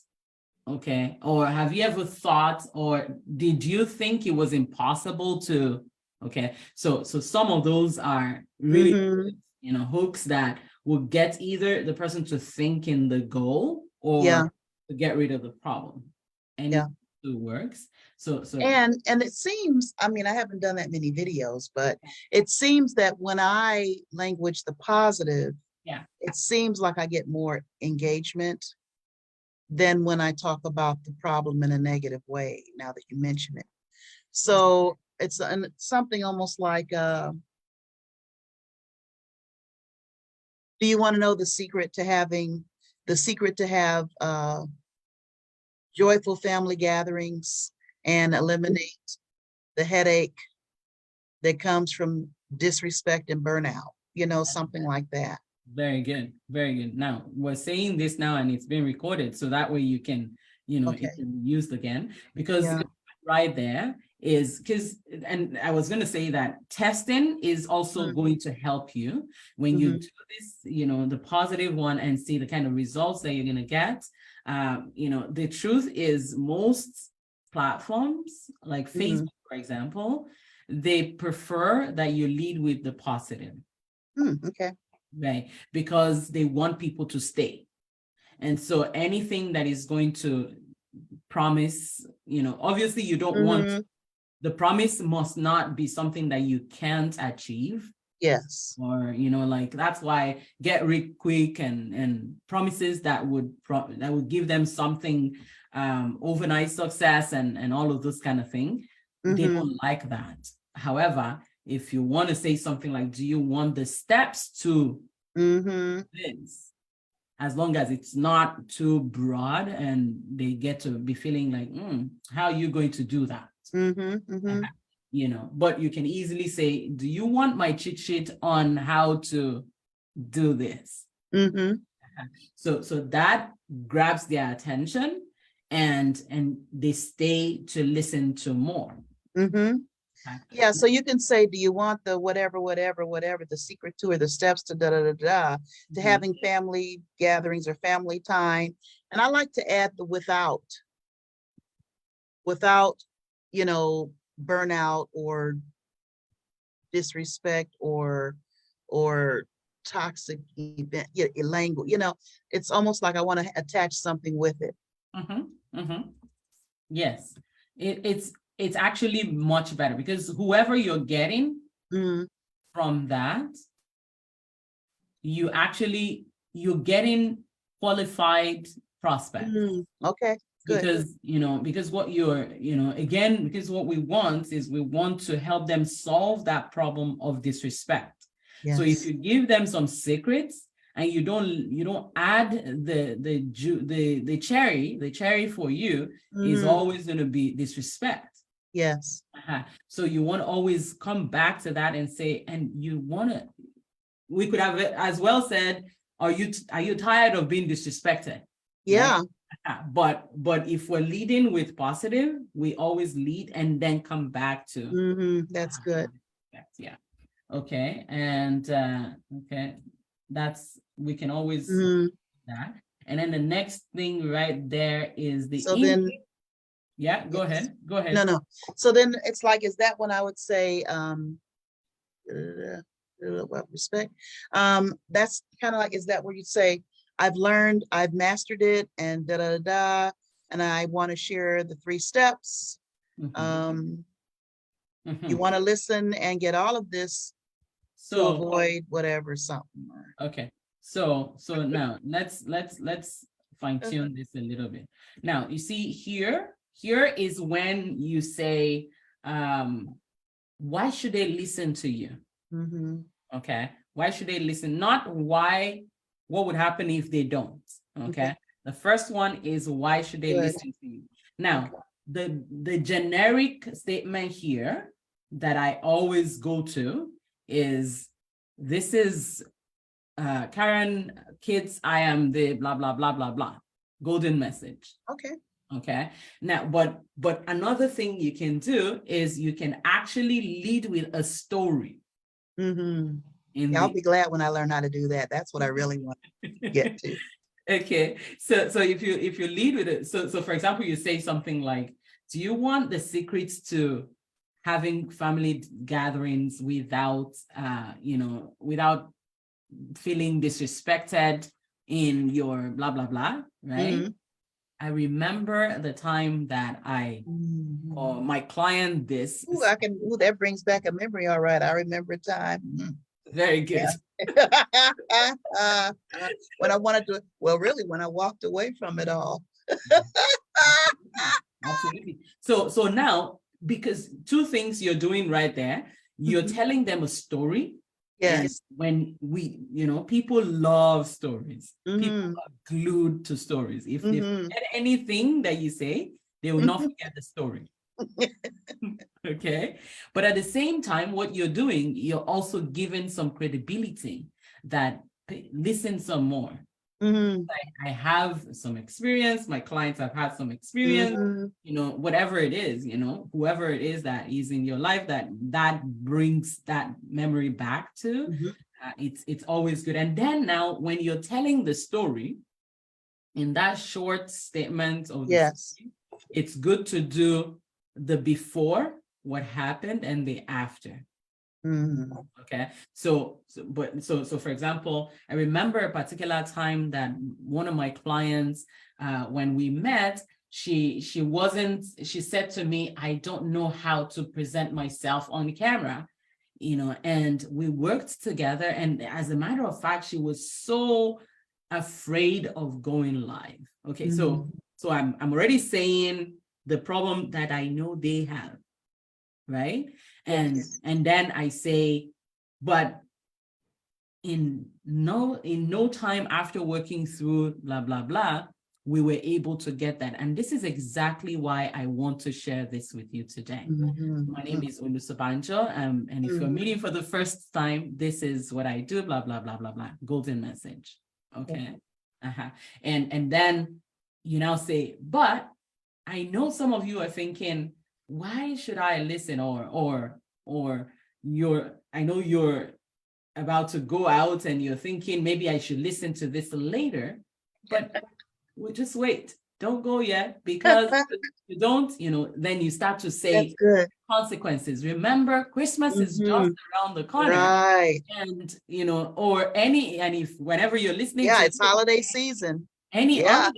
Okay. Or have you ever thought, or did you think it was impossible to? Okay. So some of those are really, Mhm. you know, hooks that will get either the person to think in the goal or Yeah. to get rid of the problem. And Yeah. it works. So And it seems, I mean, I haven't done that many videos, but it seems that when I language the positive, yeah. it seems like I get more engagement than when I talk about the problem in a negative way, now that you mention it. So it's something almost like, do you want to know the secret to have joyful family gatherings and eliminate the headache that comes from disrespect and burnout, you know, something like that. Very good. Very good. Now we're saying this now and it's being recorded. So that way you can, you know, Okay. it can be used again, because Yeah. right there is and I was going to say that testing is also Mhm. going to help you when you Mhm. do this, you know, the positive one, and see the kind of results that you're going to get. You know, the truth is most platforms like Mhm. Facebook, for example, they prefer that you lead with the positive. Okay. Right, because they want people to stay. And so anything that is going to promise, you know, obviously you don't want, Mhm. the promise must not be something that you can't achieve, Yes. or, you know, like that's why get rich quick and promises that would give them something, overnight success and all of those kind of thing. They Mhm. don't like that. However, if you want to say something like, do you want the steps to Mhm. this, as long as it's not too broad and they get to be feeling like, how are you going to do that? Mhm. Mhm. You know, but you can easily say, do you want my cheat sheet on how to do this? Mhm. So that grabs their attention, and they stay to listen to more. Mhm. Yeah, so you can say, do you want the whatever, whatever, whatever, the secret to, or the steps to da da da da, to Mhm. having family gatherings or family time. And I like to add the without, you know, burnout or disrespect or toxic event, language, you know, it's almost like I want to attach something with it. Yes, it's actually much better, because whoever you're getting Mhm. from that, you're getting qualified prospects. Okay, good. Because what because what we want is we want to help them solve that problem of disrespect. So if Yes. you give them some secrets and you don't add the cherry for you is Mhm. always going to be disrespect. Yes. So you want to always come back to that and say, and you want to, we could have as well said, are you tired of being disrespected? Yeah. But if we're leading with positive, we always lead and then come back to That's good. yeah. Okay. And okay, we can always Mhm. that. And then the next thing right there is the So then, yeah, go yes. ahead. Go ahead. No. So then it's like, is that when I would say, what respect? That's kind of like, is that where you say, I've learned, I've mastered it, and and I want to share the 3 steps. Mhm. You want to listen and get all of this to So avoid whatever something. okay. So now let's fine tune this a little bit. Now you see here is when you say, why should they listen to you? Mhm. Okay. Why should they listen? Not why, what would happen if they don't? Okay. The first one is why should they Good. listen to you? Now, the generic statement here that I always go to is, this is Karen Kids, I am the blah, blah, blah, blah, blah. Golden message. Okay. Okay. Now, but another thing you can do is you can actually lead with a story. Mhm. In Yeah, I'll be glad when I learn how to do that. That's what I really want to get to. Okay, so if you lead with it, so for example, you say something like, do you want the secrets to having family gatherings without without feeling disrespected in your blah blah blah, right? Mhm. I remember the time that or my client this Ooh, that brings back a memory. All right. I remember a time. very good. When I wanted to, well, really, when I walked away from it all. Absolutely. So now, because 2 things you're doing right there, you're Mhm. telling them a story. And Yes. when people love stories. People Mhm. are glued to stories. If they Mhm. forget anything that you say, they will not forget the story. Okay. But at the same time, what you're doing, you're also giving some credibility that listen some more. Mhm. I have some experience, my clients have had some experience, Mhm. whatever it is, whoever it is that is in your life that brings that memory back to, Mhm. it's always good. And then now when you're telling the story in that short statement of the Yes. story, it's good to do the before, what happened, and the after. Mhm. Okay, so for example, I remember a particular time that one of my clients, when we met, she said to me, I don't know how to present myself on camera, and we worked together. And as a matter of fact, she was so afraid of going live. Okay, so I'm already saying the problem that I know they have, right? And then I say, but in no time after working through blah blah blah, we were able to get that. And this is exactly why I want to share this with you today. My name is Olusobanjo, and if you're meeting for the first time, this is what I do, blah blah blah blah blah. Golden message. Okay. And then you now say, but I know some of you are thinking, why should I listen? Or I know you're about to go out and you're thinking, maybe I should listen to this later, but we'll just wait. Don't go yet, because you don't, then you start to say That's good. consequences. Remember, Christmas is just around the corner. Right. And, and if whenever you're listening Yeah, to it's holiday season. any Yeah.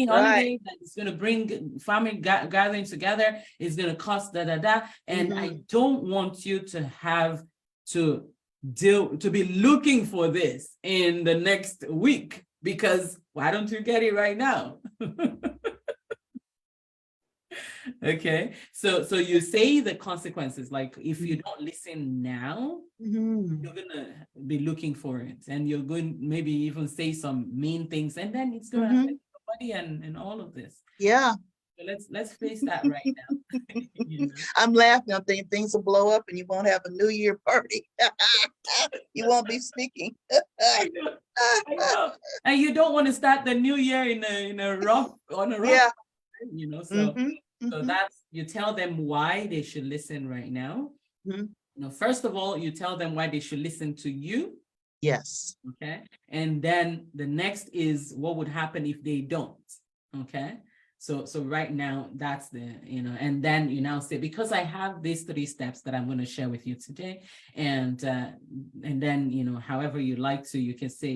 holiday that is going to bring family gathering together is going to cost and I don't want you to have to to be looking for this in the next week, because why don't you get it right now? Okay, so you say the consequences, like if you don't listen now, Mhm. you're gonna be looking for it, and you're going maybe even say some mean things, and then it's gonna affect your body and all of this. Yeah, So let's face that right now. You know? I'm laughing. I'm thinking things will blow up and you won't have a New Year party. You won't be speaking. I know, I know. And you don't want to start the new year in a rough Yeah. you know. So Mhm, so mhm, that's, you tell them why they should listen right now. mhm. You know, first of all, you tell them why they should listen to you. Yes. Okay. And then the next is what would happen if they don't. Okay. So right now that's the, you know, and then you now say, because I have these 3 steps that I'm going to share with you today. And then, you know, however you like to, you can say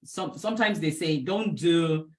sometimes they say, don't do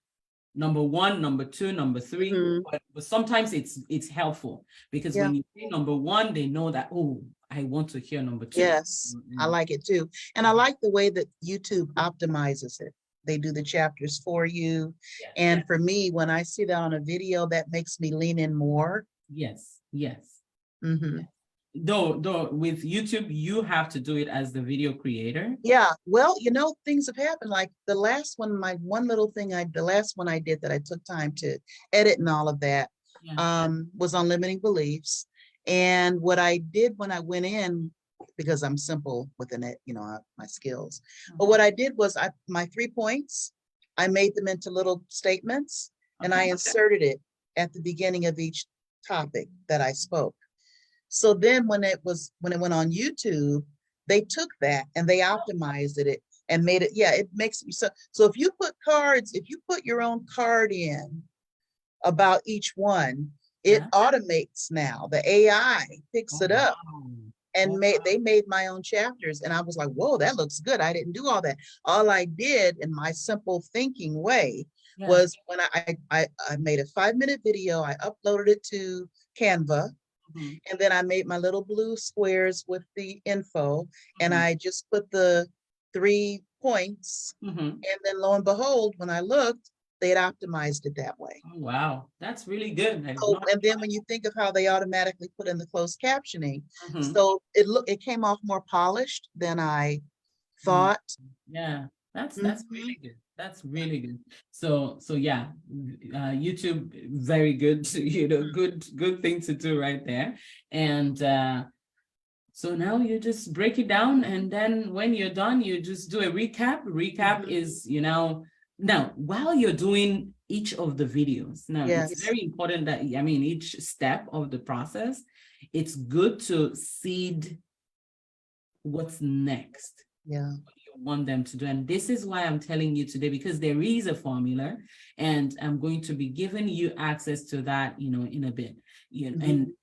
number 1, number 2, number 3, Mhm. but sometimes it's helpful, because Yeah. when you say number 1, they know that, oh, I want to hear number 2. Yes, I like it too. And I like the way that YouTube optimizes it. They do the chapters for you. Yeah, And yeah. for me, when I see that on a video, that makes me lean in more. Yes, yes. Mhm. Though with YouTube, you have to do it as the video creator. Yeah, well, things have happened. Like the last one, the last one I did that I took time to edit and all of that, Yeah. was on limiting beliefs. And what I did when I went in, because I'm simple within it, my skills. But what I did was my 3 points, I made them into little statements and I Okay. inserted it at the beginning of each topic that I spoke. So then when it went on YouTube, they took that and they optimized it and made it, it makes so if you put your own card in about each one, it Yeah. automates now. The AI picks Oh, it up wow. and Oh, they made my own chapters. And I was like, whoa, that looks good. I didn't do all that. All I did in my simple thinking way yeah. was when I made a 5-minute video, I uploaded it to Canva. Mhm, And then I made my little blue squares with the info and mhm, I just put the 3 points. mhm. And then lo and behold, when I looked, they'd optimized it that way. Oh, wow. That's really good. So, and then when you think of how they automatically put in the closed captioning, Mhm, so it came off more polished than I mhm. thought. Yeah, that's Mhm. really good. That's really good. So yeah, YouTube, very good, good thing to do right there. And so now you just break it down, and then when you're done, you just do a recap. Recap is, now while you're doing each of the videos, now it's Yes. very important that, I mean, each step of the process, it's good to seed what's next. Yeah. You want them to do. And this is why I'm telling you today, because there is a formula, and I'm going to be giving you access to that, in a bit.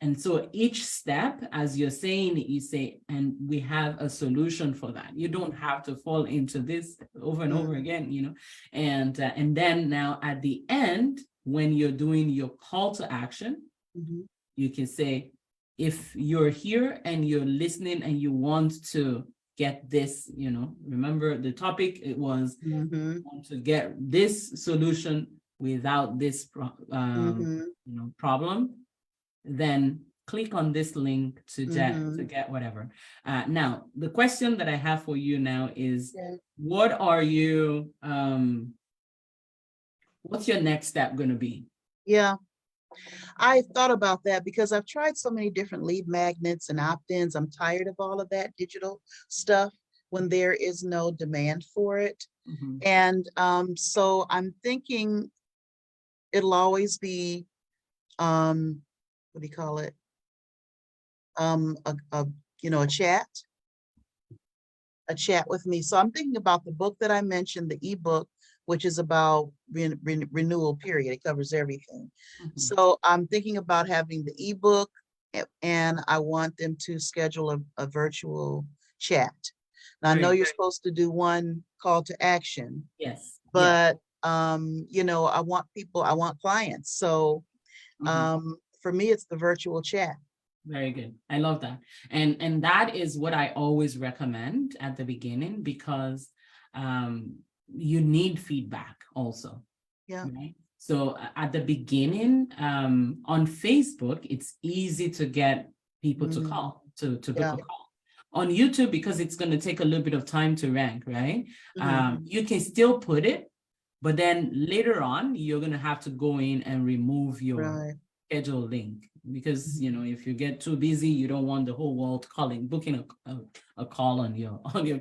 And so each step, as you're saying, you say, and we have a solution for that. You don't have to fall into this over and over again, and then now at the end, when you're doing your call to action, you can say, if you're here and you're listening and you want to get this, remember the topic, it was want to get this solution without this problem, then click on this link to get whatever. Now, the question that I have for you now is, what are you, what's your next step going to be? Yeah. I thought about that because I've tried so many different lead magnets and opt-ins. I'm tired of all of that digital stuff when there is no demand for it. And so I'm thinking it'll always be, what do you call it? A chat with me. So I'm thinking about the book that I mentioned, the ebook, which is about renewal period. It covers everything. So I'm thinking about having the ebook, and I want them to schedule a virtual chat. Now, I know you're supposed to do one call to action. Yes. But, I want clients. So for me, it's the virtual chat. Very good. I love that. And that is what I always recommend at the beginning because you need feedback also. Yeah. Right. So at the beginning, on Facebook, it's easy to get people to call, to book Yeah. a call. On YouTube, because it's going to take a little bit of time to rank, right? You can still put it, but then later on, you're going to have to go in and remove your Right. schedule link because if you get too busy, you don't want the whole world booking a call on your calendar.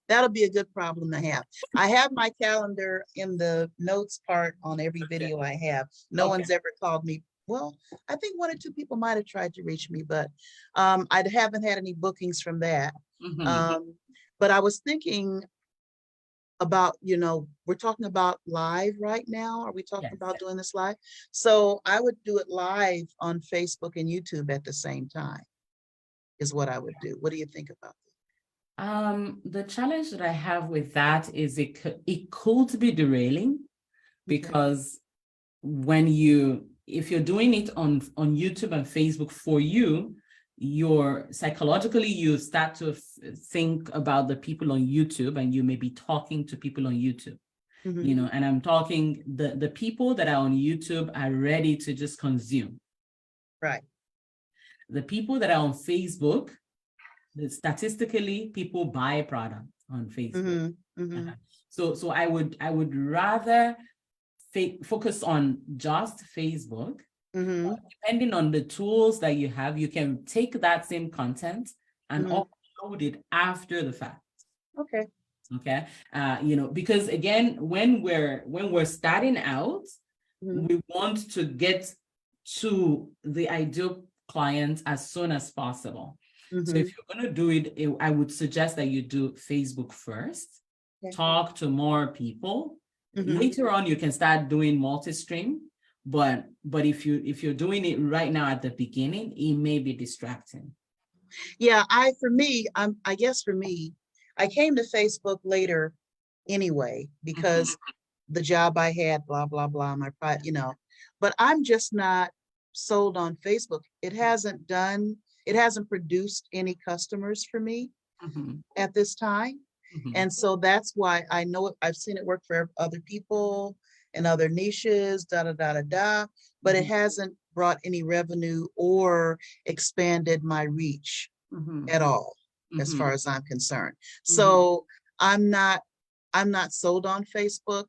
That'll be a good problem to have. I have my calendar in the notes part on every video I have. No one's ever called me. Well, I think 1 or 2 people might have tried to reach me, but I haven't had any bookings from that. But I was thinking about, we're talking about live right now. Are we talking about doing this live? So I would do it live on Facebook and YouTube at the same time is what I would do. What do you think about that? The challenge that I have with that is it could be derailing because if you're doing it on YouTube and Facebook for you, psychologically you start to think about the people on YouTube and you may be talking to people on YouTube, and I'm talking the people that are on YouTube are ready to just consume. Right. The people that are on Facebook, statistically, people buy product on Facebook. So I would rather focus on just Facebook. Depending on the tools that you have, you can take that same content and upload it after the fact. Okay. Because again, when we're starting out, we want to get to the ideal client as soon as possible. So if you're going to do it, I would suggest that you do Facebook first, talk to more people. Later on, you can start doing multi-stream. But if you're doing it right now at the beginning, it may be distracting. Yeah, I guess for me, I came to Facebook later anyway, because the job I had, blah, blah, blah, my private, but I'm just not sold on Facebook. It hasn't produced any customers for me at this time. And so that's why I know I've seen it work for other people and other niches, but it hasn't brought any revenue or expanded my reach at all, as far as I'm concerned. So I'm not sold on Facebook.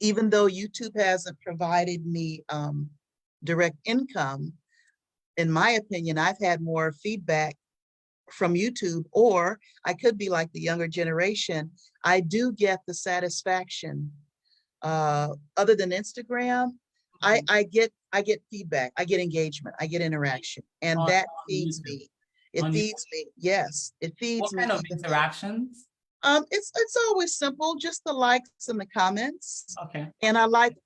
Even though YouTube hasn't provided me direct income, in my opinion, I've had more feedback from YouTube, or I could be like the younger generation. I do get the satisfaction. Other than Instagram, I get feedback, I get engagement, I get interaction, and that feeds me. It feeds me. Yes, it feeds me. What kind of interactions? It's always simple, just the likes and the comments. Okay. And I like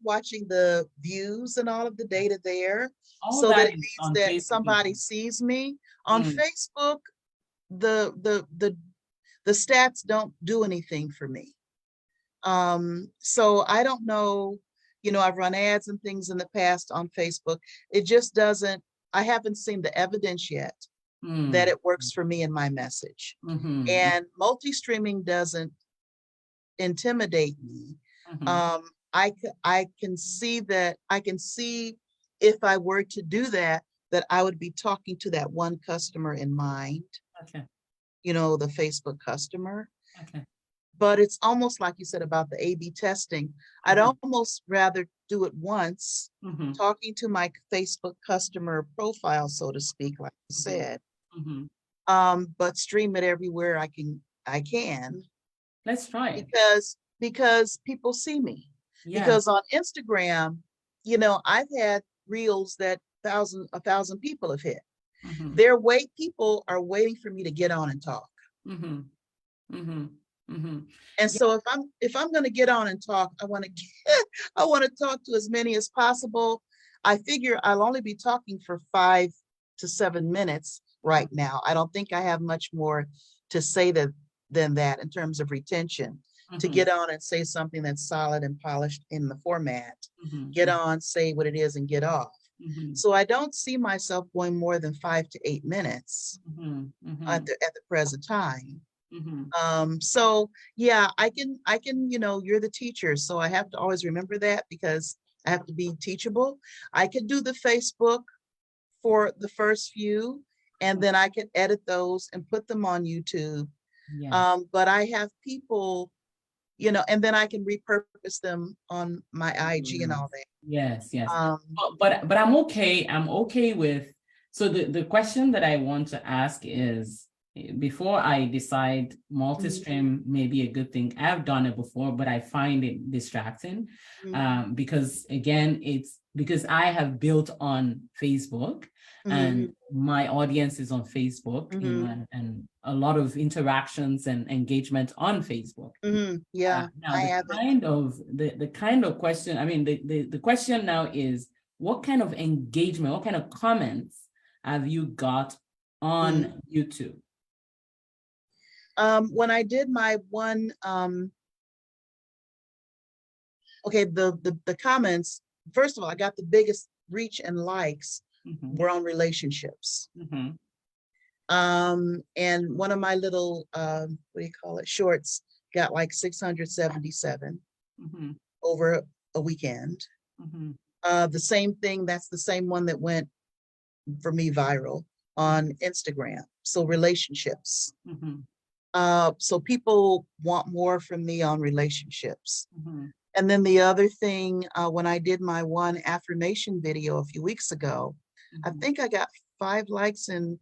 watching the views and all of the data there, All so that that it is means on that Facebook. somebody sees me. On Facebook, the stats don't do anything for me. So I don't know, I've run ads and things in the past on Facebook. It just doesn't, I haven't seen the evidence yet that it works for me and my message. And multi-streaming doesn't intimidate me. I can see if I were to do that I would be talking to that one customer in mind. Okay. The Facebook customer. Okay. But it's almost like you said about the A/B testing. I'd almost rather do it once, talking to my Facebook customer profile, so to speak, like you said, but stream it everywhere I can. Let's try it. Because people see me. Yeah. Because on Instagram, I've had reels that 1,000 people have hit. People are waiting for me to get on and talk. And so if I'm going to get on and talk, I want to talk to as many as possible. I figure I'll only be talking for 5 to 7 minutes right now. I don't think I have much more to say than that in terms of retention. To get on and say something that's solid and polished in the format. Get on, say what it is, and get off. Mhm, So I don't see myself going more than 5 to 8 minutes mhm, at mhm, the present time. mhm. So yeah, you're the teacher, so I have to always remember that because I have to be teachable. I could do the Facebook for the first few, and then I could edit those and put them on YouTube. Yes, But I have people, and then I can repurpose them on my IG and all that. yes, yes. Um, But I'm okay with, so the question that I want to ask is, before I decide multi-stream may be a good thing, I've done it before, but I find it distracting. Because again, it's because I have built on Facebook and my audience is on Facebook, and a lot of interactions and engagement on Facebook. Yeah, Now, I the have it. kind of question, I mean, the question now is, what kind of engagement, what kind of comments have you got on YouTube? When I did my one, okay, the comments, first of all, I got the biggest reach and likes Mhm, were on relationships. mhm, And one of my little, what do you call it, shorts got like 677 mhm, over a weekend. mhm, The same thing, that's the same one that went for me viral on Instagram. So relationships. mhm, So people want more from me on relationships. mhm, And then the other thing, when I did my one affirmation video a few weeks ago, I mhm, think I got 5 likes, and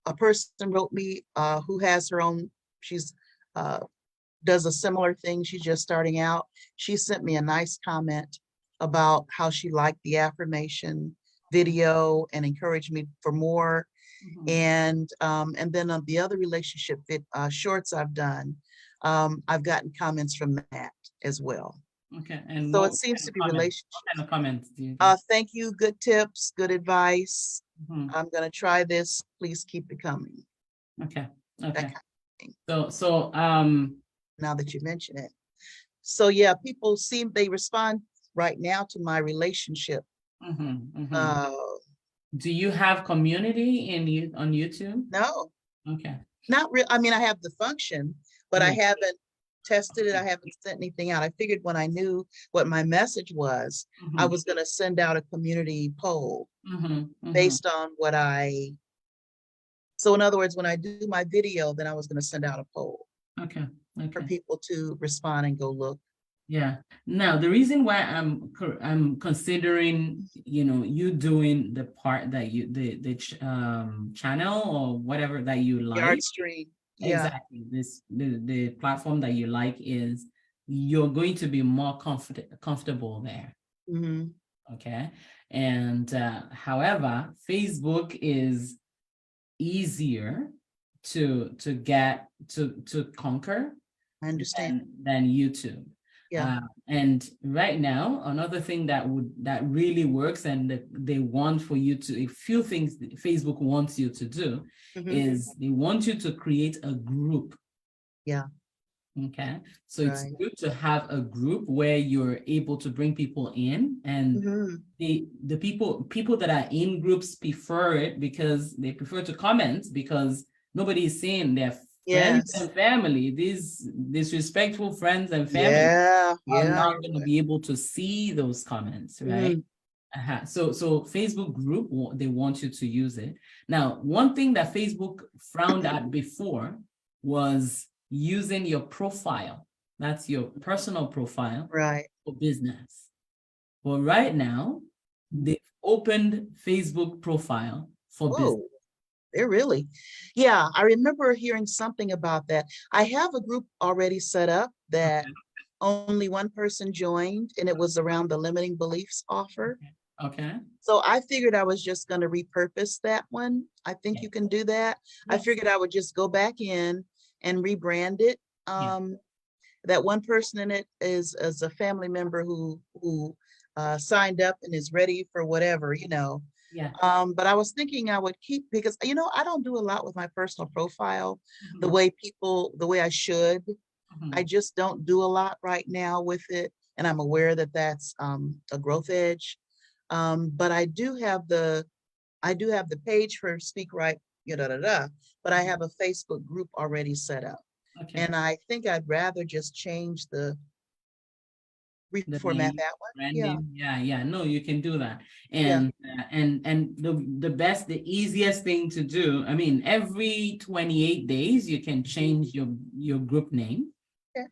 a person wrote me who has her own, she's does a similar thing. She's just starting out. She sent me a nice comment about how she liked the affirmation video and encouraged me for more. mhm. And then on the other relationship shorts I've done, I've gotten comments from that as well. Okay, and So it seems kind to of be comments? What relationships. kind of comments do you get? Thank you, good tips, good advice. Mhm. I'm gonna try this. Please keep it coming. Okay, That okay. kind of thing, So, now that you mention it. So yeah, people they respond right now to my relationship. mhm, mhm. Uh, Do you have community on YouTube? no, Okay. not real. I mean, I have the function, but I Yeah. haven't tested it. I haven't sent anything out. I figured when I knew what my message was, I Mhm, was going to send out a community poll mhm, mhm. based on what so in other words, when I do my video, then I was going to send out a poll Okay, for okay. people to respond and go look. Yeah. Now, the reason why I'm considering, you doing the part that channel or whatever that you Yard like, stream. Yeah. exactly, the platform that you like is you're going to be more comfortable there. Hmm. Okay. And however, Facebook is easier to conquer I understand. than YouTube. Yeah. And right now, another thing that really works and that they want for you to, a few things that Facebook wants you to do Hmm. is they want you to create a group. Yeah. Okay. So it's Right. good to have a group where you're able to bring people in, and Hmm. the people that are in groups prefer it because they prefer to comment because nobody is seeing their friends Yes. and family. These disrespectful friends and family Yeah. are Yeah. not going to be able to see those comments, right? Mhm. So Facebook group, they want you to use it. Now, one thing that Facebook frowned at before was using your profile. That's your personal profile Right. for business. But right now, they've opened Facebook profile for business. Whoa. They're really, yeah, I remember hearing something about that. I have a group already set up that Okay. only one person joined, and it was around the limiting beliefs offer. Okay. So I figured I was just going to repurpose that one. I think Yeah. you can do that. I Yes. figured I would just go back in and rebrand it. Yeah. That one person in it is a family member who signed up and is ready for whatever, Yeah. But I was thinking I would keep, because I don't do a lot with my personal profile the Mhm. way I should. I Mhm. just don't do a lot right now with it, and I'm aware that that's a growth edge. But I do have the page for Speak Right, but I have a Facebook group already set up. Okay. And I think I'd rather just change The reformat name, that one. branding, yeah, no, you can do that. Yeah. And the easiest thing to do, I mean, every 28 days, you can change your group name. Okay.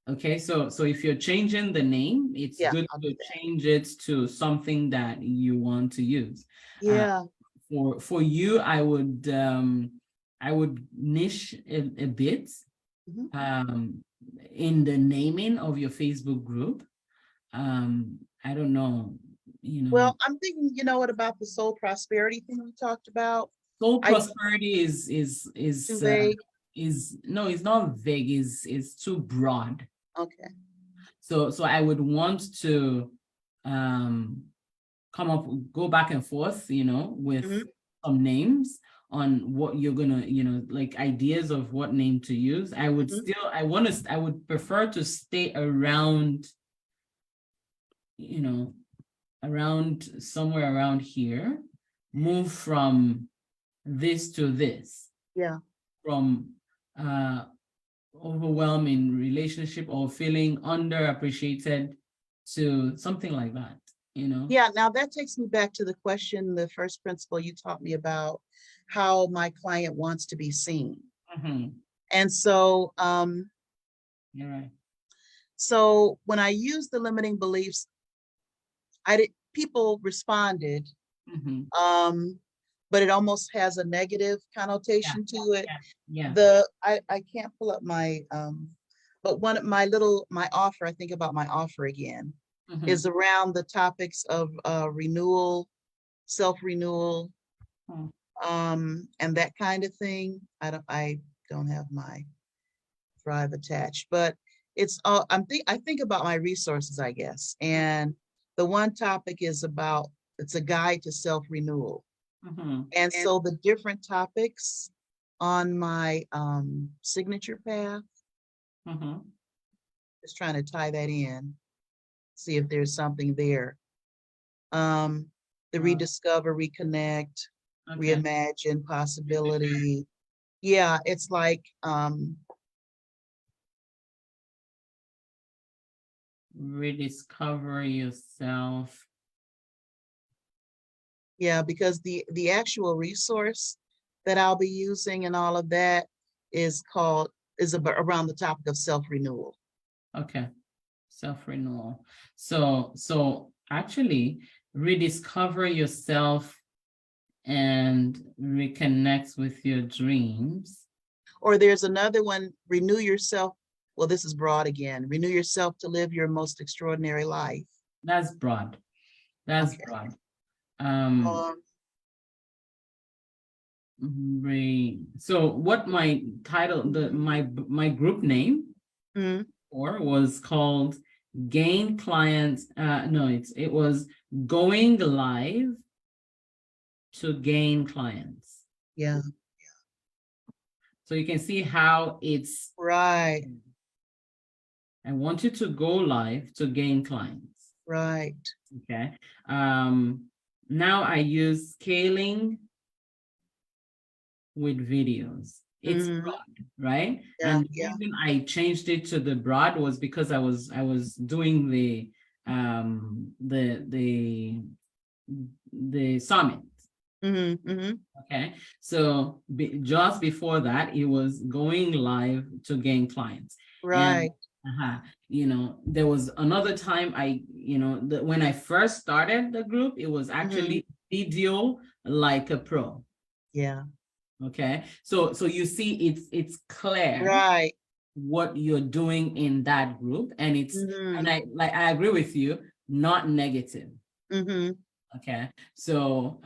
Okay, so if you're changing the name, it's Yeah, good I'll to do that. change it to something that you want to use. Yeah. For you, I would niche a bit Mhm. in the naming of your Facebook group. I don't know, Well, I'm thinking, what about the soul prosperity thing we talked about? soul I- prosperity Too vague? is no, it's not vague, is too broad. Okay. So I would want to go back and forth, with Mhm. some names on what you're gonna, like ideas of what name to use. I would Mhm. still, I would prefer to stay around, somewhere around here, move from this to this, Yeah. from overwhelming relationship or feeling underappreciated to something like that, Yeah, now that takes me back to the question, the first principle you taught me about how my client wants to be seen. Mhm. And so, You're right. so when I use the limiting beliefs, people responded, Mhm. but it almost has a negative connotation to it. Yeah. I can't pull up my, but my offer, I think about my offer again, Mhm. is around the topics of renewal, self-renewal, Hmm. and that kind of thing. I don't have my drive attached, but it's I think about my resources, I guess. And the one topic is about, it's a guide to self-renewal. Mhm. And so the different topics on my signature path, Mhm. just trying to tie that in, see if there's something there. The rediscover, reconnect, Okay. reimagine, possibility. Yeah, it's like Rediscover yourself. yeah, because the actual resource that I'll be using and all of that is around the topic of self-renewal. Okay. Self-renewal. So actually rediscover yourself and reconnect with your dreams. Or there's another one, renew yourself. Well, this is broad again. Renew yourself to live your most extraordinary life. That's broad. That's Okay. broad. So what my title, my group name Mhm. was called Gain Clients. No, it was Going Live to Gain Clients. Yeah, So you can see how it's, right, I want you to go live to gain clients. right. Okay. Now I use scaling with videos. It's Mhm. broad, right? Yeah, And the yeah. reason I changed it to the broad was because I was doing the summit. Okay, so just before that, it was going live to gain clients. Right. And there was another time when I first started the group, it was actually video like a pro. Yeah. Okay, so you see, it's clear Right. what you're doing in that group, and I agree with you, not negative. Okay, so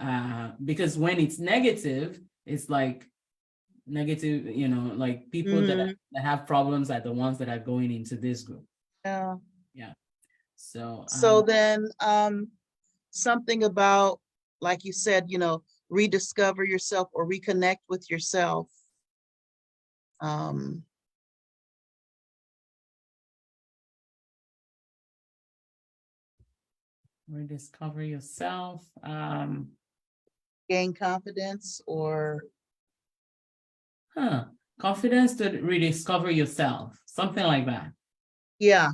because when it's negative, it's like negative, like people that have problems are the ones that are going into this group. Yeah. Yeah. So Then something about, like you said, rediscover yourself or reconnect with yourself. rediscover yourself. Gain confidence or, Confidence to rediscover yourself, something like that. yeah,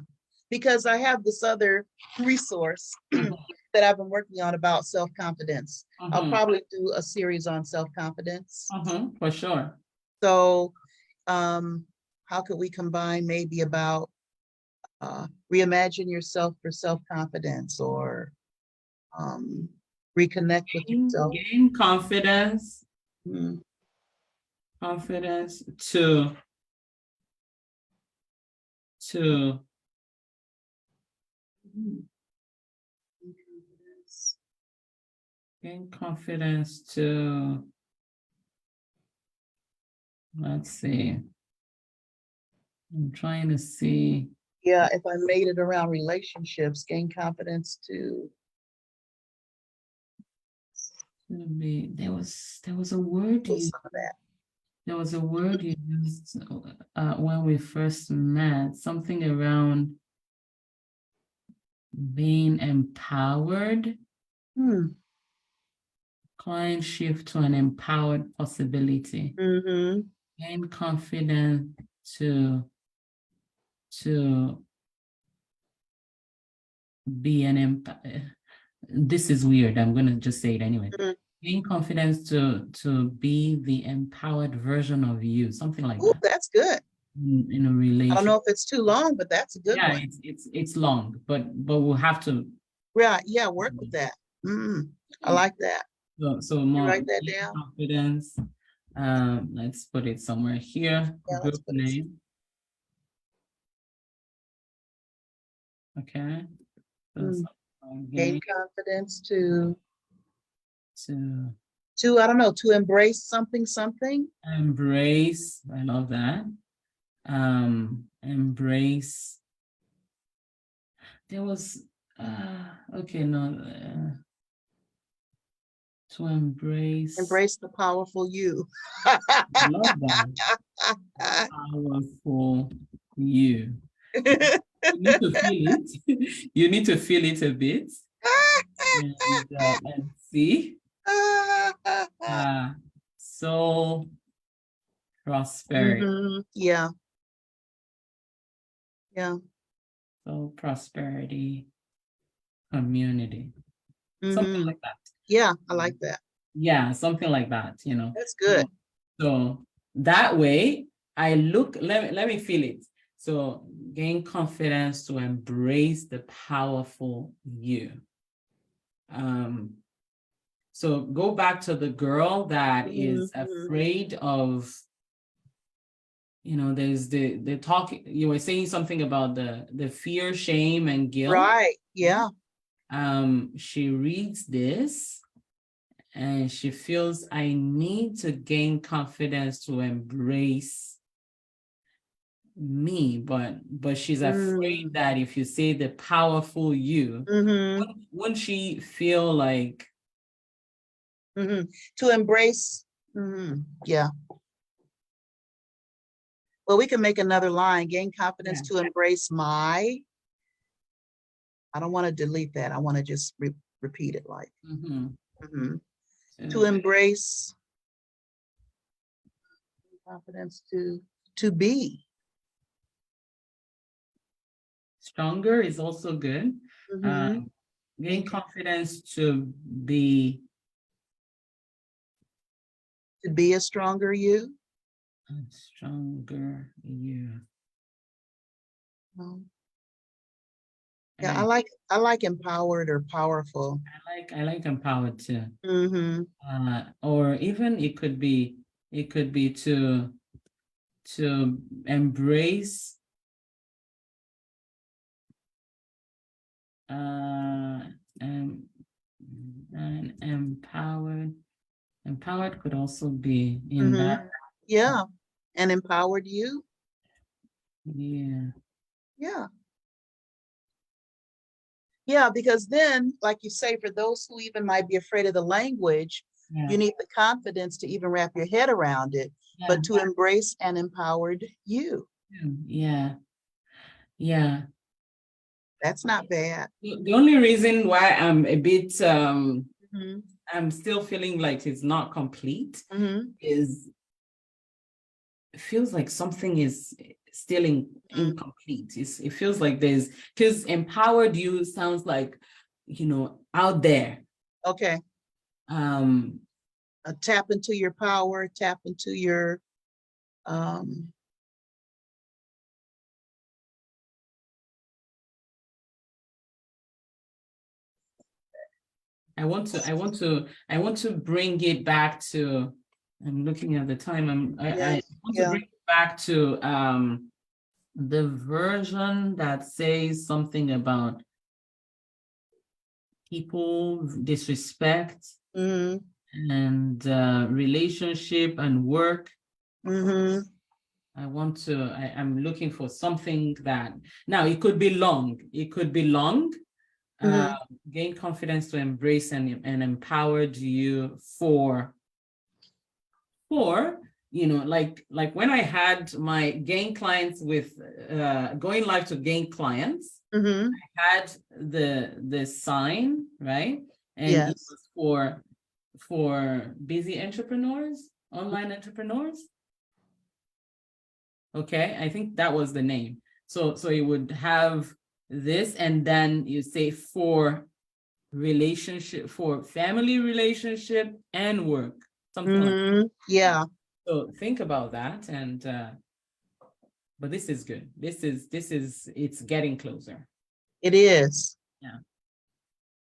because I have this other resource Mhm. that I've been working on about self-confidence. I'll Mhm. probably do a series on self-confidence. For sure. So how could we combine maybe about reimagine yourself for self-confidence or reconnect with yourself? Gain confidence, Mm, confidence to gain confidence to, let's see. I'm trying to see. Yeah, if I made it around relationships, gain confidence to, There was a word do you some of that. there was a word you used when we first met, something around being empowered, Hmm. client shift to an empowered possibility, Mm-hmm. gain confidence to be an this is weird. I'm gonna just say it anyway. Mhm. Gain confidence to be the empowered version of you, something like Oh, that. that's good. In a I don't relationship. know if it's too long, but that's a good Yeah, one. it's long, but we'll have to. Right, yeah, work with that. I like that. So You more write that gain down? confidence. Let's put it somewhere here. Yeah, let's Group put it. name. Okay. So Mm. something Gain gain confidence to, to I don't know, to embrace something. embrace. I love that. Embrace. There was okay, no, to embrace. Embrace the powerful you. I love that. Powerful you. You need to feel it. You need to feel it a bit and see. Soul prosperity. Yeah. Yeah. Soul prosperity community. Something Mhm. like that. Yeah, I like that. Yeah, something like that, That's good. So that way I look, let me feel it. So gain confidence to embrace the powerful you. So go back to the girl that is Mhm. afraid of, there's the talk, you were saying something about the fear, shame, and guilt. Right. Yeah. She reads this and she feels, I need to gain confidence to embrace me, but she's afraid that if you say the powerful you, wouldn't she feel like To embrace. Yeah. Well, we can make another line, gain confidence to embrace my. I don't want to delete that. I want to just repeat it like. To embrace confidence to be. stronger is also good. Gain confidence to be a stronger you. a stronger you. Yeah, I like empowered or powerful. I like empowered too. Or even it could be to embrace and empowered could also be in that. Yeah, and empowered you. Yeah. Yeah, because then, like you say, for those who even might be afraid of the language, you need the confidence to even wrap your head around it, but to embrace an empowered you. Yeah. That's not bad. The only reason why I'm a bit, Mhm, I'm still feeling like it's not complete mhm, is it feels like something is still incomplete. It feels like because empowered you sounds like, out there. okay. Um, Tap into your power, tap into your, um, I want to bring it back to, I'm looking at the time, I yes, want to yeah, bring it back to the version that says something about people disrespect mm-hmm, and relationship and work. mm-hmm, I'm looking for something that, now it could be long. It could be long. mm-hmm, Gain confidence to embrace and empowered you for, like when I had my gain clients with going live to gain clients, mm-hmm, had the sign, right? And it yes, was for busy entrepreneurs, online entrepreneurs. Okay, I think that was the name. So you would have this, and then you say for relationship, for family relationship and work, something like that. mm-hmm, yeah, So think about that, and but this is good. It's getting closer. it is. Yeah.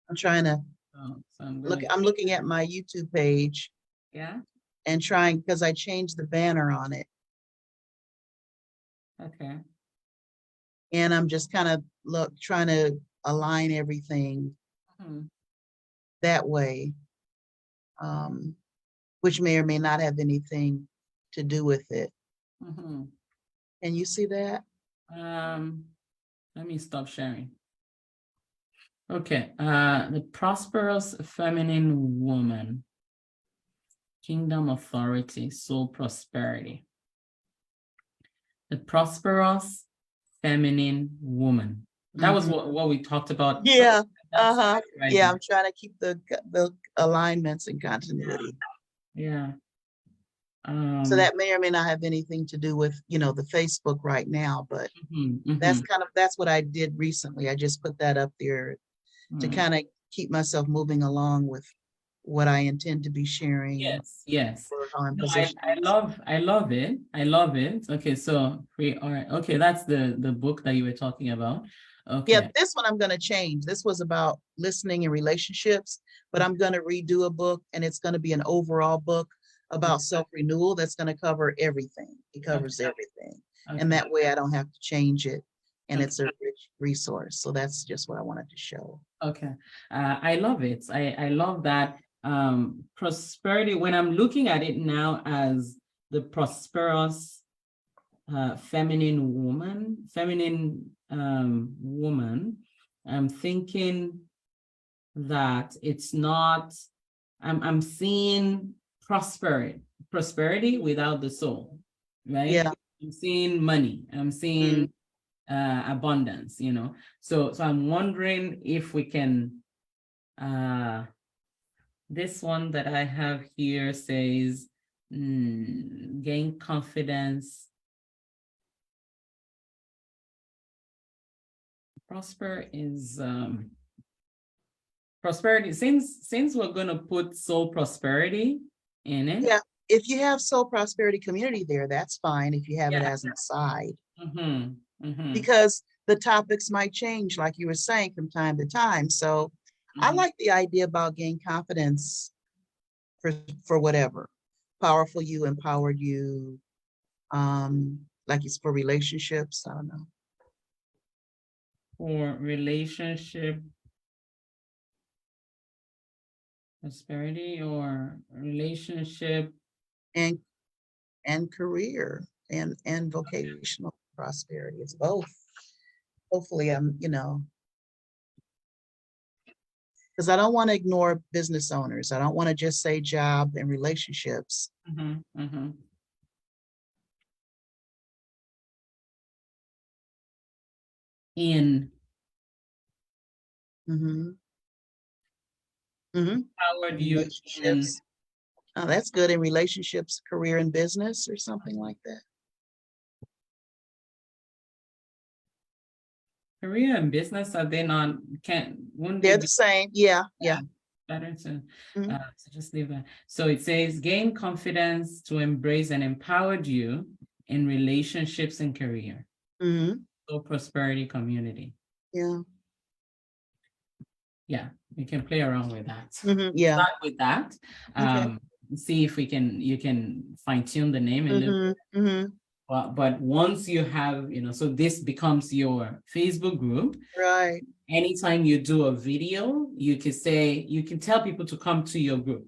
I'm trying to So I'm gonna, I'm looking at my YouTube page yeah, and trying, because I changed the banner on it. okay. And I'm just kind of trying to align everything Mhm, that way, which may or may not have anything to do with it. mhm. Can you see that? Let me stop sharing. Okay, the prosperous feminine woman, kingdom authority, soul prosperity. The prosperous feminine woman. That was Mhm. what we talked about. Yeah. That's Uh-huh. right Yeah, there. I'm trying to keep the alignments and continuity. Yeah. So that may or may not have anything to do with, the Facebook right now, but Mhm, that's what I did recently. I just put that up there to mhm. kind of keep myself moving along with what I intend to be sharing and Yes, yes. work on No, positions. I love it. I love it. Okay, so we are, okay, that's the book that you were talking about. Yeah, Okay. this one I'm going to change. This was about listening and relationships, but I'm going to redo a book, and it's going to be an overall book about self-renewal that's going to cover everything. It covers Okay. everything. And Okay. that way I don't have to change it. And Okay. it's a rich resource. So that's just what I wanted to show. Okay. I love it. I love that prosperity. When I'm looking at it now as the prosperous feminine woman, I'm thinking that it's not, I'm seeing prosperity without the soul, right? Yeah. I'm seeing money, I'm Mhm. seeing abundance, so I'm wondering if we can, this one that I have here says, gain confidence, prosper is prosperity, since we're going to put soul prosperity in it. Yeah. If you have Soul Prosperity Community there, that's fine if you have it Yeah. as an aside, Mm-hmm. because the topics might change, like you were saying, from time to time. So I Mhm. like the idea about gain confidence for whatever. Powerful you, empowered you, like it's for relationships. I don't know. For relationship prosperity or relationship. And career and vocational prosperity. It's both. Hopefully because I don't want to ignore business owners. I don't want to just say job and relationships. Mm-hmm. In Mm-hmm. Mm-hmm. Empowered you in, Relationships. Oh, that's good. In relationships, career, and business, or something like that. career and business, are they not, wouldn't they They're be the same. Yeah, yeah. better to, Mhm. to just leave that? So it says gain confidence to embrace and empowered you in relationships and career, Mm-hmm. so prosperity community. Yeah. Yeah, we can play around with that. Mm-hmm. Yeah. Start with that. See if you can fine tune the name a little. Mm-hmm. Mm-hmm. But once you have, so this becomes your Facebook group. Right. Anytime you do a video, you can tell people to come to your group.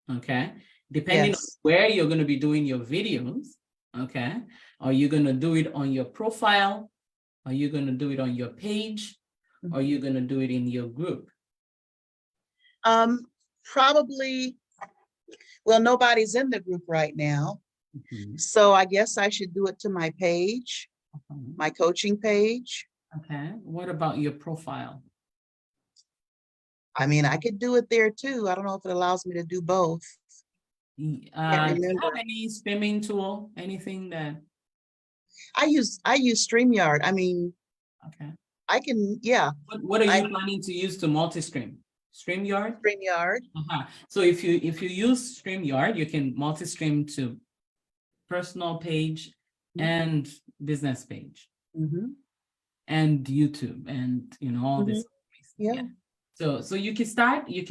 Okay. Depending on Yes. where you're going to be doing your videos. Okay. Are you going to do it on your profile? Are you going to do it on your page? Or are you going to do it in your group? Probably, well, nobody's in the group right now. Mhm. So I guess I should do it to my page, Mhm. my coaching page. Okay. What about your profile? I mean, I could do it there too. I don't know if it allows me to do both. Do you remember. have any streaming tool? Anything that, I use StreamYard. I mean, okay. I can, yeah, What are you I- planning to use to multi-stream? StreamYard? StreamYard. So if you use StreamYard, you can multi-stream to personal page and business page Mhm. and YouTube and all this. Yeah. So you can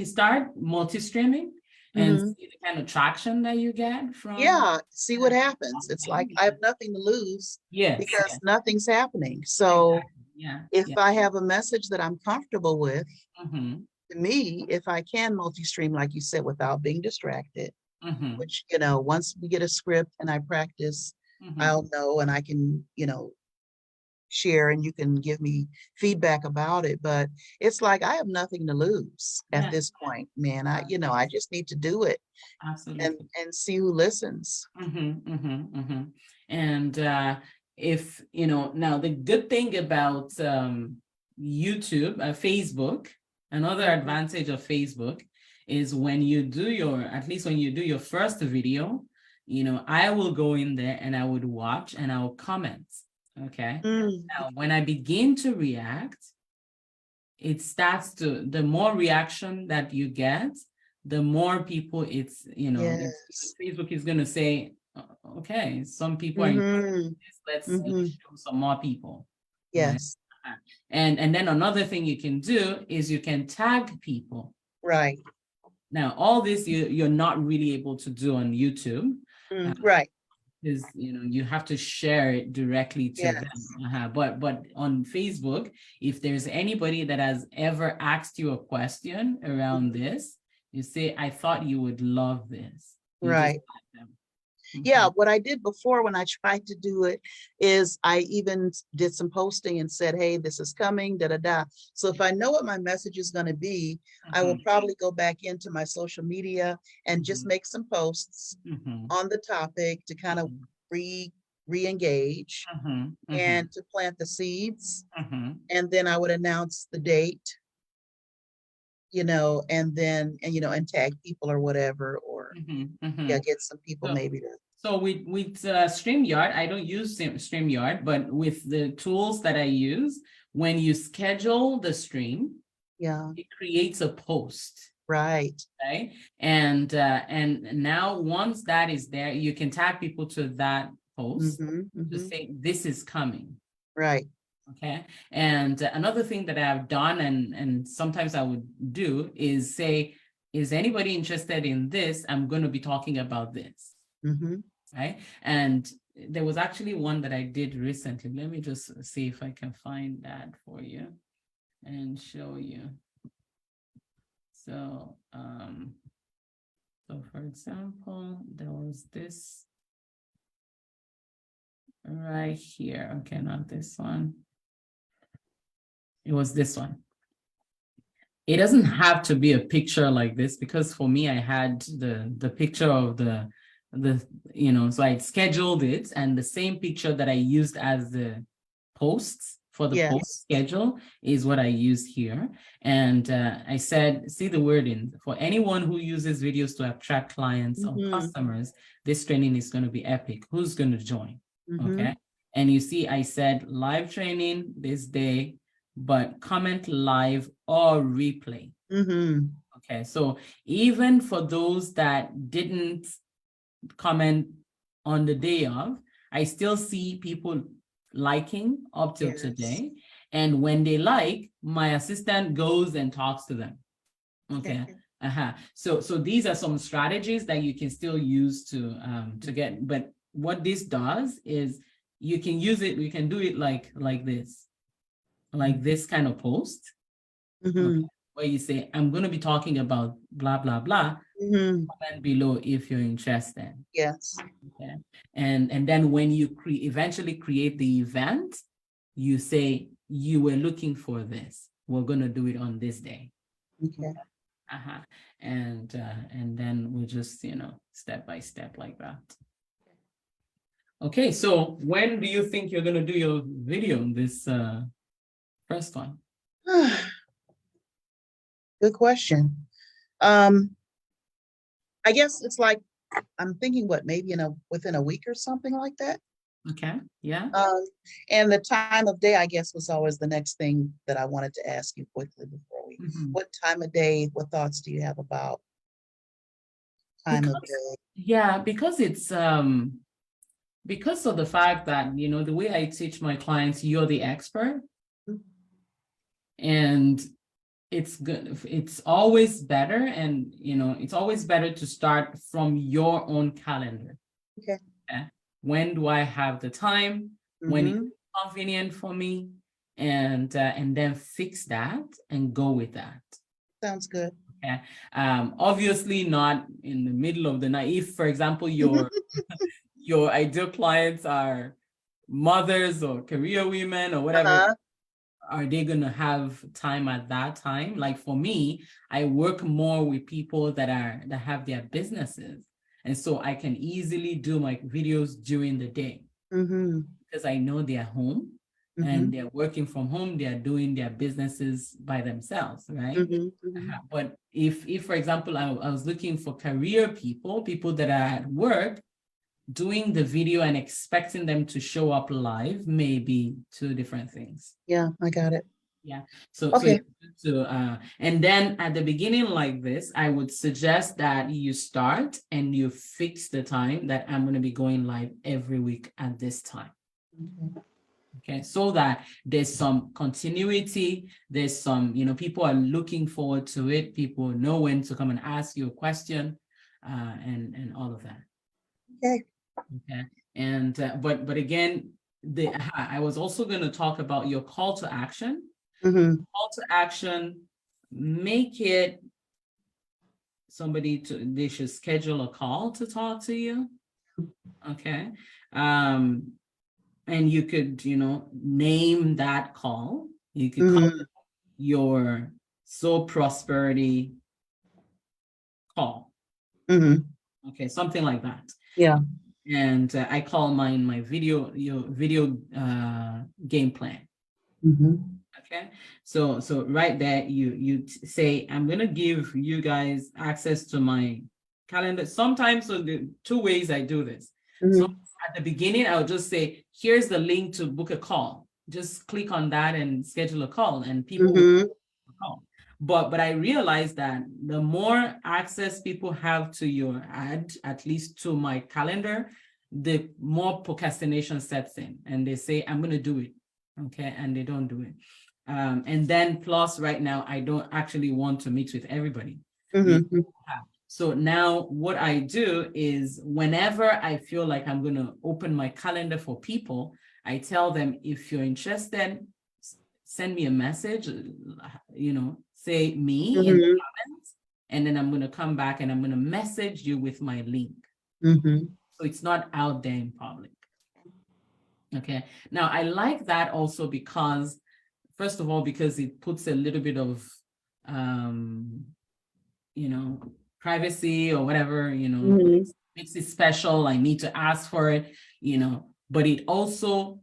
start multi-streaming and see the kind of traction that you get from. Yeah, see what happens. It's like I have nothing to lose Yes. because nothing's happening. So Yeah. if I have a message that I'm comfortable with, Mhm, to me, if I can multi-stream, like you said, without being distracted, mhm, which, once we get a script and I practice, mhm. I'll know and I can, share and you can give me feedback about it. But it's like I have nothing to lose Yeah. at this point, man. I just need to do it Absolutely. and see who listens. And if now the good thing about YouTube, Facebook, another advantage of Facebook is when you do your first video, I will go in there and I would watch and I will comment. Okay. Now, when I begin to react, it starts to, the more reaction that you get, the more people Yes. Facebook is going to say, okay, some people are Mhm. let's Mhm. show some more people. Yes. And then another thing you can do is you can tag people. Right. Now, all this you're not really able to do on YouTube. Right. Because you have to share it directly to them. But on Facebook, if there's anybody that has ever asked you a question around this, you say, I thought you would love this. You just Right. tag them. Yeah, what I did before when I tried to do it is I even did some posting and said, hey, this is coming, da da da. So if I know what my message is going to be, I will probably go back into my social media and just make some posts on the topic to kind of re-engage and to plant the seeds. And then I would announce the date, and then, and tag people or whatever, or get some people maybe to. So with StreamYard, I don't use StreamYard, but with the tools that I use, when you schedule the stream, it creates a post. Right. Right. And now once that is there, you can tag people to that post to say this is coming. Right. Okay. And another thing that I've done and sometimes I would do is say, is anybody interested in this? I'm going to be talking about this. Right. And there was actually one that I did recently. Let me just see if I can find that for you and show you. So, so for example, there was this right here. Okay, not this one. It was this one. It doesn't have to be a picture like this because for me, I had the picture of so I scheduled it and the same picture that I used as the posts for the Yes. post schedule is what I use here. And I said, see the wording, for anyone who uses videos to attract clients or Mhm. customers, this training is going to be epic. Who's going to join? Mhm. Okay. And you see, I said live training this day, but comment live or replay. Mhm. Okay. So even for those that didn't comment on the day of, I still see people liking up till Yes. today. And when they like, my assistant goes and talks to them. Okay. So these are some strategies that you can still use to get. But what this does is you can use it. You can do it like this kind of post, Mhm. where you say, I'm going to be talking about blah blah blah. Mhm. Comment below if you're interested. Yes. Okay. And then when you eventually create the event, you say you were looking for this. We're going to do it on this day. Okay. And then we'll just, step by step like that. Okay, so when do you think you're going to do your video, this first one? Good question. I guess it's like, I'm thinking maybe within a week or something like that. Okay, yeah. And the time of day, I guess, was always the next thing that I wanted to ask you quickly before we. Mhm. What time of day? What thoughts do you have about time of day? Yeah, because it's because of the fact that, the way I teach my clients, you're the expert. And it's good. It's always better. And, it's always better to start from your own calendar. Okay. When do I have the time? When Mhm. it's convenient for me? And then fix that and go with that. Sounds good. Okay. Obviously not in the middle of the night. If, for example, your ideal clients are mothers or career women or whatever, Uh-huh. are they going to have time at that time? Like for me, I work more with people that have their businesses. And so I can easily do my videos during the day Mhm. because I know they're home Mhm. and they're working from home. They're doing their businesses by themselves, right? Mhm. Mhm. But if for example, I was looking for career people that are at work, doing the video and expecting them to show up live may be two different things. Yeah, I got it. Yeah. So Okay. And then at the beginning like this, I would suggest that you start and you fix the time that I'm going to be going live every week at this time. Okay, so that there's some continuity, there's some, people are looking forward to it, people know when to come and ask you a question, and all of that. Okay. Okay, and but again, I was also going to talk about your call to action. Mhm. Call to action, make it they should schedule a call to talk to you. Okay. And you could, name that call. You could call Mhm. it your Soul Prosperity call. Mhm. Okay, something like that. Yeah. And I call mine my video game plan. Mhm. Okay, so right there you say, I'm gonna give you guys access to my calendar. Sometimes, so the two ways I do this. So Mhm. at the beginning, I'll just say, here's the link to book a call. Just click on that and schedule a call, and people will Mhm. book a call. But I realized that the more access people have to your ad, at least to my calendar, the more procrastination sets in, and they say, I'm gonna do it. Okay, and they don't do it. And then plus right now, I don't actually want to meet with everybody. Mhm. So now what I do is whenever I feel like I'm going to open my calendar for people, I tell them, if you're interested, send me a message, say me in the Mhm. comments, and then I'm going to come back and I'm going to message you with my link. Mhm. So it's not out there in public. Okay. Now I like that also because, first of all, because it puts a little bit of, privacy or whatever, Mhm. makes it special. I need to ask for it, but it also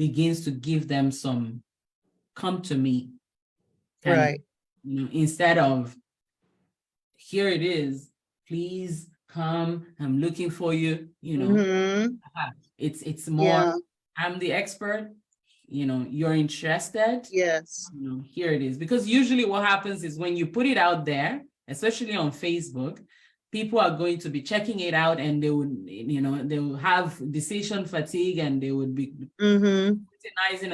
begins to give them some come to me kind of, Right. instead of here it is, please come, I'm looking for you, Mhm. it's more, Yeah. I'm the expert, you're interested, Yes. here it is. Because usually what happens is when you put it out there, especially on Facebook, people are going to be checking it out and they would, they will have decision fatigue and they would be Mhm. scrutinizing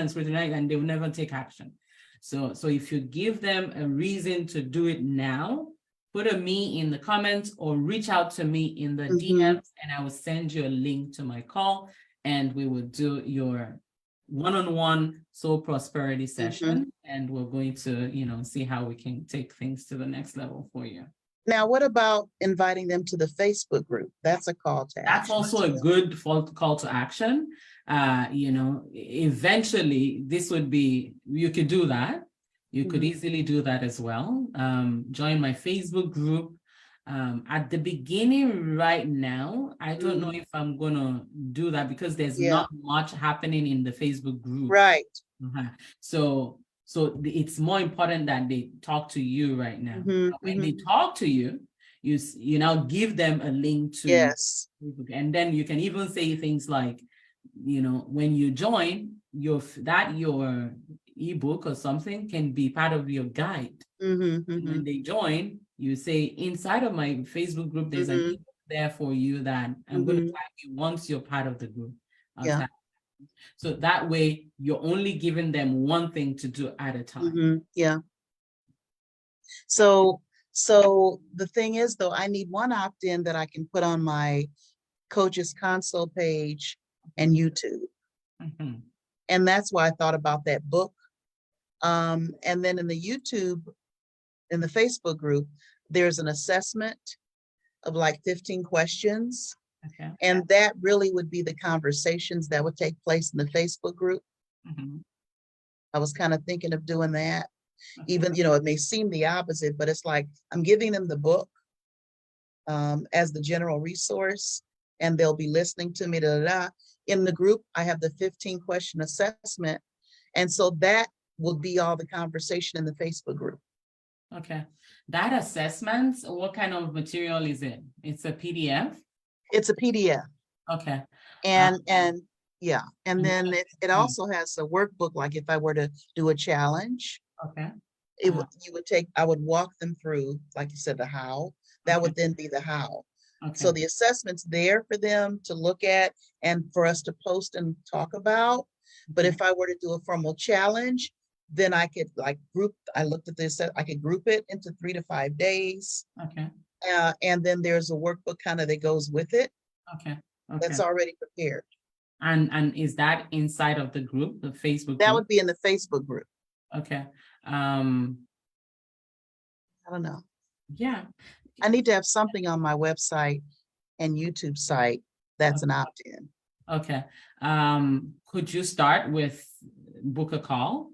and they will never take action. So if you give them a reason to do it now, put a me in the comments or reach out to me in the Mhm. DMs and I will send you a link to my call and we will do your one-on-one soul prosperity session and we're going to, see how we can take things to the next level for you. Now, what about inviting them to the Facebook group? That's a call to That's action. also a good call to action. Eventually this would be, you could do that. You could Mhm. easily do that as well. Join my Facebook group. At the beginning right now, I don't know if I'm gonna do that because there's Yeah. not much happening in the Facebook group. Right. So it's more important that they talk to you right now. Mhm, When they talk to you, you now give them a link to Yes. Facebook. And then you can even say things like, when you join, your ebook or something can be part of your guide. Mhm, And when mhm, they join, you say, inside of my Facebook group, there's an Mhm. ebook there for you that I'm going to Mhm. tag you once you're part of the group. I'll Yeah. tag you. So that way, you're only giving them one thing to do at a time. Mhm. Yeah. So the thing is though, I need one opt-in that I can put on my Coaches Console page and YouTube. Mhm. And that's why I thought about that book. And then in the YouTube, in the Facebook group, there's an assessment of like 15 questions. Okay. And that really would be the conversations that would take place in the Facebook group. Mhm. I was kind of thinking of doing that. Okay. Even, it may seem the opposite, but it's like I'm giving them the book as the general resource, and they'll be listening to me. In the group, I have the 15 question assessment. And so that will be all the conversation in the Facebook group. Okay. That assessment, what kind of material is it? It's a PDF? It's a PDF. Okay. And yeah, and and then what- it also has a workbook, like if I were to do a challenge, Okay. I would walk them through, like you said, the how. That would then be the how. So Okay. the assessment's there for them to look at and for us to post and talk about. But if I were to do a formal challenge, then I could I looked at this, I could group it into 3 to 5 days. Okay. And then there's a workbook kind of that goes with it Okay. that's Okay. already prepared. And is that inside of the group, the Facebook That group? would be in the Facebook group. Okay. I don't know. Yeah. I need to have something on my website and YouTube site that's an opt-in. Okay. Could you start with book a call?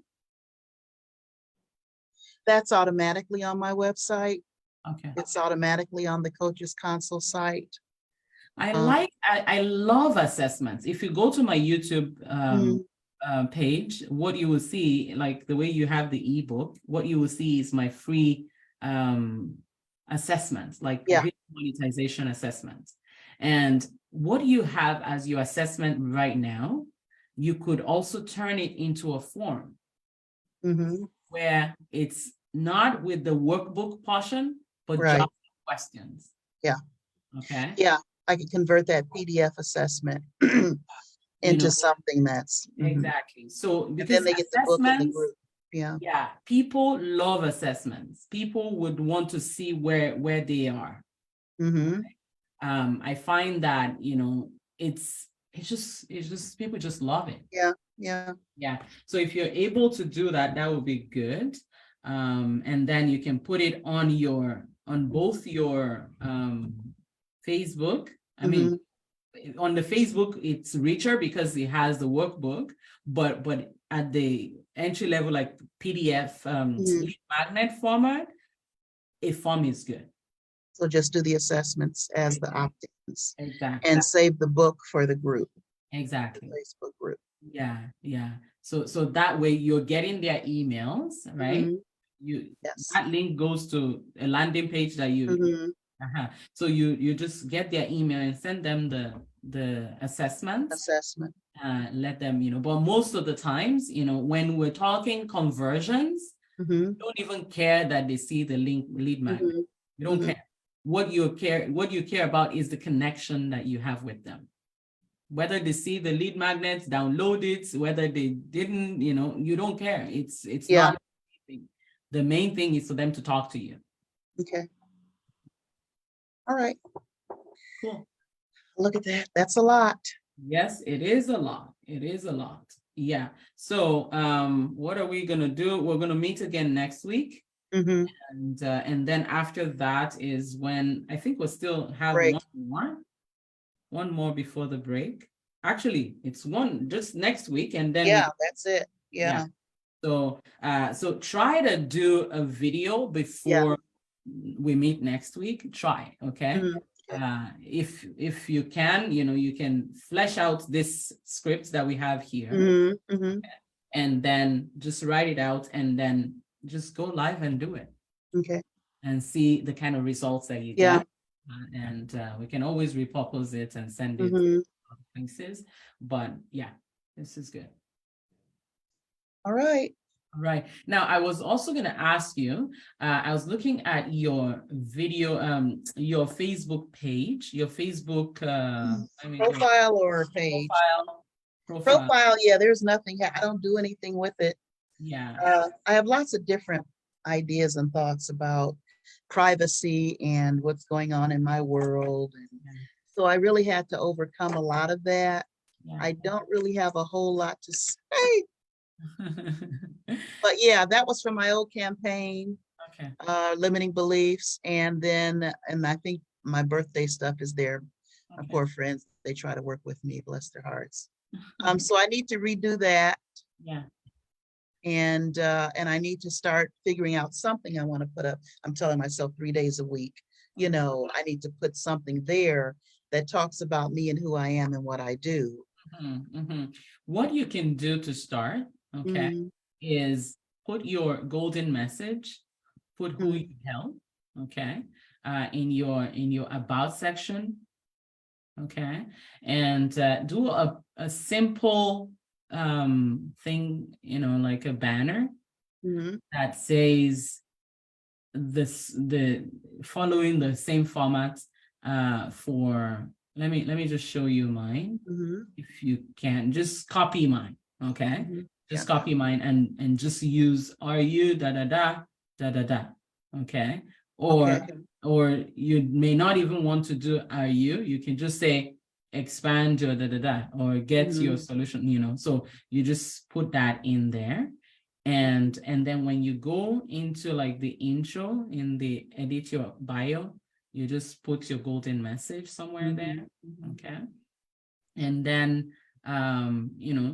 That's automatically on my website. Okay. It's automatically on the Coaches Console site. I love assessments. If you go to my YouTube Mhm. page, what you will see, like the way you have the ebook, what you will see is my free assessments, like Yeah. video monetization assessments. And what you have as your assessment right now, you could also turn it into a form Mhm. where it's not with the workbook portion, but Right. just questions. Yeah. Okay. Yeah, I could convert that PDF assessment into something that's. Mhm. Exactly. So And because then they get the book in the assessments, group. Yeah. yeah, people love assessments. People would want to see where they are. Mm-hmm. I find that, it's just people just love it. Yeah. Yeah. Yeah. So if you're able to do that, that would be good. And then you can put it on both your Facebook. I mean, on the Facebook, it's richer because it has the workbook, but at the entry level, like PDF lead magnet format, a form is good. So just do the assessments as the opt-ins Exactly. and save the book for the group, the Exactly. Facebook group. Yeah. So that way you're getting their emails, right? Mhm. You, Yes. that link goes to a landing page that you, Mhm. so you just get their email and send them the assessments, Assessment. let them, but most of the times, when we're talking conversions, Mhm. don't even care that they see the lead magnet. Mhm. You don't Mhm. care. What you care about is the connection that you have with them. Whether they see the lead magnets, download it, whether they didn't, you don't care. It's Yeah. not the main thing is for them to talk to you. Okay. All right. Cool. Look at that. That's a lot. Yes, it is a lot. It is a lot. Yeah. So what are we gonna do? We're gonna meet again next week. Mhm. And then after that is when I think we'll still have Break. one more before the break. Actually, it's one just next week, and then Yeah, that's it. Yeah. so try to do a video before we meet next week. Try, okay? Mhm. If you can, you can flesh out this script that we have here, Mhm. Mhm. and then just write it out, and then just go live and do it, Okay. and see the kind of results that you Yeah. get. And we can always repurpose it and send it Mhm. to other places. But yeah, this is good. All right. All right. Now, I was also going to ask you, I was looking at your video, your Facebook page, your Facebook let me go- Profile or page? Profile. Yeah, there's nothing. I don't do anything with it. Yeah. I have lots of different ideas and thoughts about privacy and what's going on in my world. And so I really had to overcome a lot of that. Yeah. I don't really have a whole lot to say, but yeah, that was from my old campaign, Okay. limiting beliefs. And I think my birthday stuff is there. My Okay. poor friends, they try to work with me, bless their hearts. So I need to redo that. Yeah. And I need to start figuring out something I want to put up. I'm telling myself 3 days a week, I need to put something there that talks about me and who I am and what I do. What you can do to start, okay, Mhm. is put your golden message, put who Mhm. you help, okay, in your about section, okay, and do a simple thing, like a banner Mhm. that says the following the same format for let me just show you mine. Mhm. If you can just copy mine, okay, Mhm. just Yeah. copy mine and just use RU da da da da da da, okay, Okay. or you may not even want to do RU, you can just say expand your da da da or get your Mhm. solution, so you just put that in there. And then when you go into like the intro in the edit your bio, you just put your golden message somewhere there, okay? And then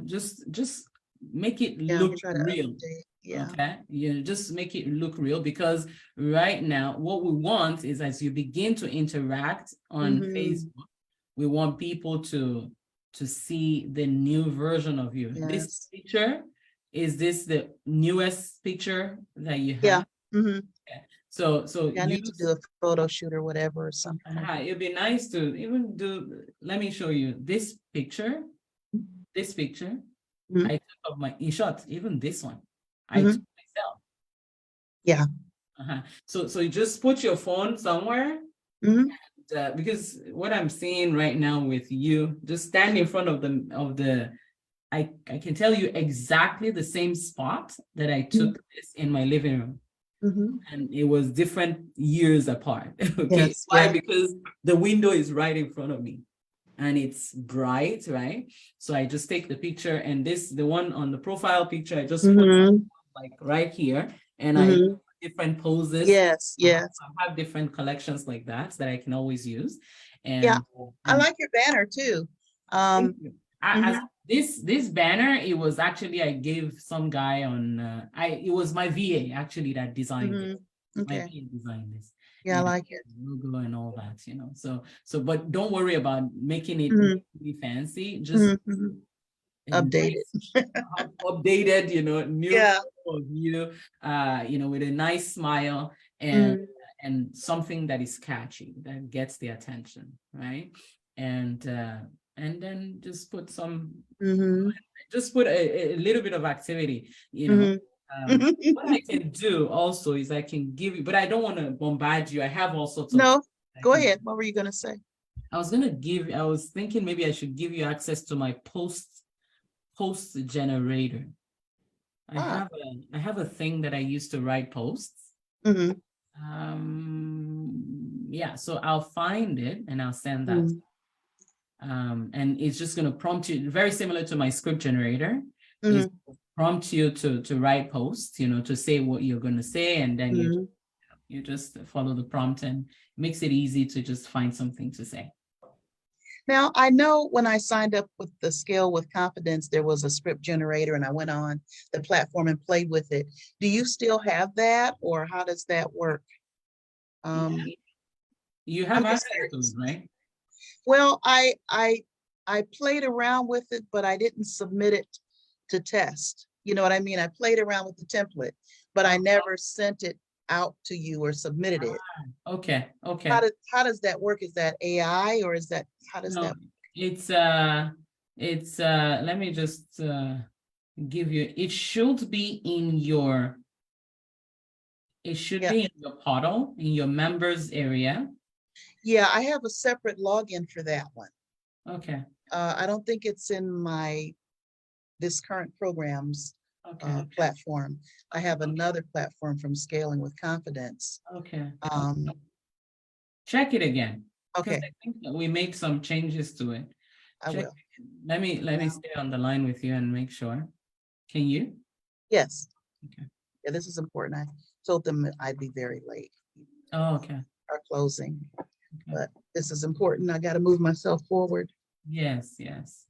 just make it Yeah, I'll look try to real, update. Yeah. okay? Just make it look real, because right now what we want is, as you begin to interact on Mhm. Facebook, we want people to see the new version of you. This Yes. picture, is this the newest picture that you Yeah. have? Mhm. So Yeah, I need to do a photo shoot or whatever or something. it'd be nice to even do, let me show you this picture. This picture Mhm. I took of in short, even this one, I Mhm. took myself. Yeah. So you just put your phone somewhere, Mhm. because what I'm seeing right now with you, just stand in front of the I can tell you exactly the same spot that I took this in my living room. Mhm. And it was different years apart. Okay. Yes. Why? Yeah. Because the window is right in front of me and it's bright, right? So I just take the picture, and the one on the profile picture, I just put Mhm. like right here, and I Mhm. different poses. Yes. Yes. I have different collections like that I can always use. Yeah. And I like your banner too. thank you. As Mhm. this banner, it was actually, I gave some guy on it was my VA actually that designed it. Mhm. My Okay. VA designed this. Yeah, I like it. Logo and all that. So but don't worry about making it Mhm. really fancy. Just Mhm. Mhm. Updated. updated, new Yeah. photo of you, with a nice smile Mm, and something that is catchy, that gets the attention, right? And then mhm, just put a little bit of activity, you know. mhm. What I can do also is I can give you, but I don't want to bombard you. I have all sorts of. No, I go can- ahead. What were you gonna say? I was thinking maybe I should give you access to my post generator. Ah. I have a thing that I use to write posts. Mhm, Yeah, so I'll find it and I'll send that. mhm, And it's just going to prompt you, very similar to my script generator. It's mhm, prompt you to write posts, to say what you're going to say, and then mhm. you just follow the prompt, and it makes it easy to just find something to say. Now, I know when I signed up with the Scale with Confidence, there was a script generator and I went on the platform and played with it. Do you still have that or how does that work? Um, You I'm have just access to it, curious. right? Well, I played around with it, but I didn't submit it to test. You know what I mean? I played around with the template, but I never sent it out to you or submitted it. Okay, okay. How does that work? Is that AI or is that, how does No, that? it's let me just give you, it should be in your Yeah. portal, in your members area. Yeah, I have a separate login for that one. Okay, I don't think it's in this current program's okay, platform. I have another platform from Scaling with Confidence. okay. Um, Check it again. Because okay, I think that we made some changes to it. I Check. will. Let me stay on the line with you and make sure. Can you? Yes. Okay. Yeah, this is important. I told them that I'd be very late, Oh, okay. our closing, Okay. but this is important. I got to move myself forward. Yes, yes.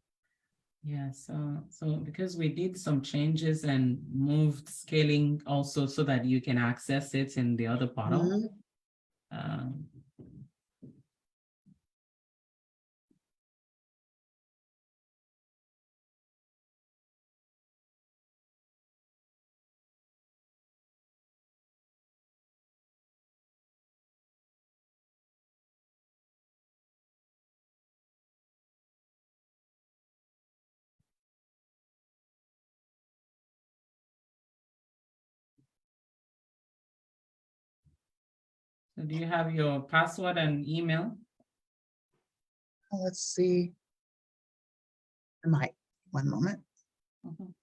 Yeah, so because we did some changes and moved scaling also so that you can access it in the other portal. Mhm. Um, So do you have your password and email? Let's see. I might. One moment. Mhm.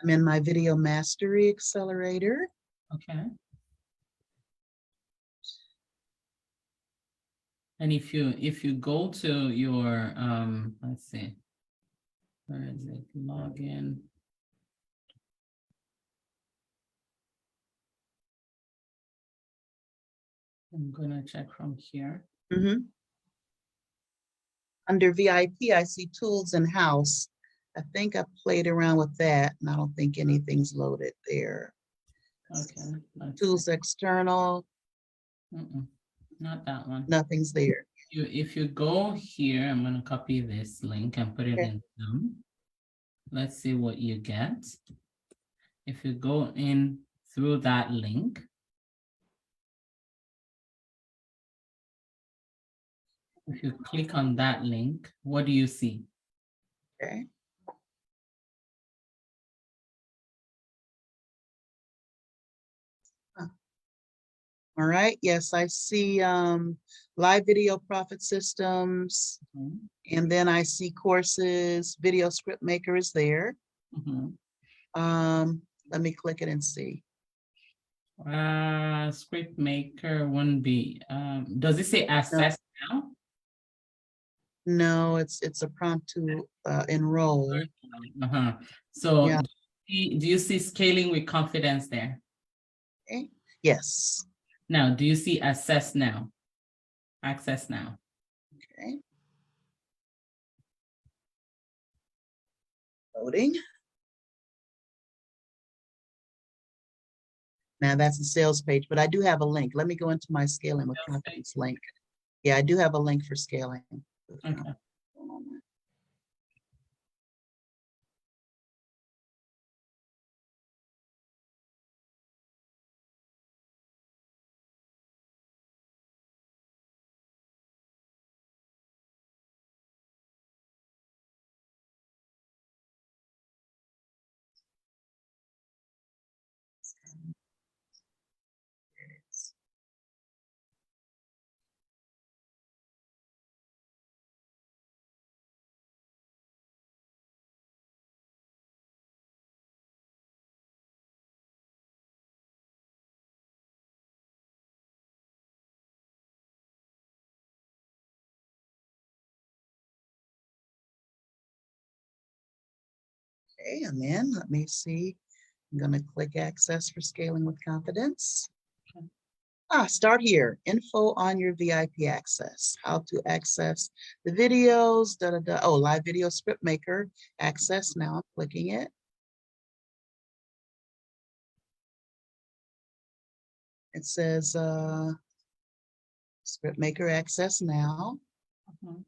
I'm in my Video Mastery Accelerator. Okay. And if you go to your let's see, where is it? Login. I'm gonna check from here. Mhm. Under VIP, I see tools and house. I think I played around with that and I don't think anything's loaded there. Okay. let's Tools see. external, Not that one. nothing's there. If you go here, I'm gonna copy this link and put it Okay. in Zoom. Let's see what you get. If you go in through that link, if you click on that link, what do you see? Okay. All right. Yes, I see live video profit systems. Mhm. And then I see courses, video script maker is there. Mhm. Let me click it and see. Script maker 1B. Does it say access now? No, it's a prompt to enroll. Uh-huh. So Yeah. do you see scaling with confidence there? Okay. Yes. Now, do you see access now? Access now. Okay. Loading. Now that's the sales page, but I do have a link. Let me go into my scaling with Sales confidence link. Yeah, I do have a link for scaling. Okay. Okay, I'm in. Let me see. I'm going to click access for scaling with confidence. Start here. Info on your VIP access. How to access the videos. Oh, live video script maker. Access now. I'm clicking it. It says script maker access now. Mhm.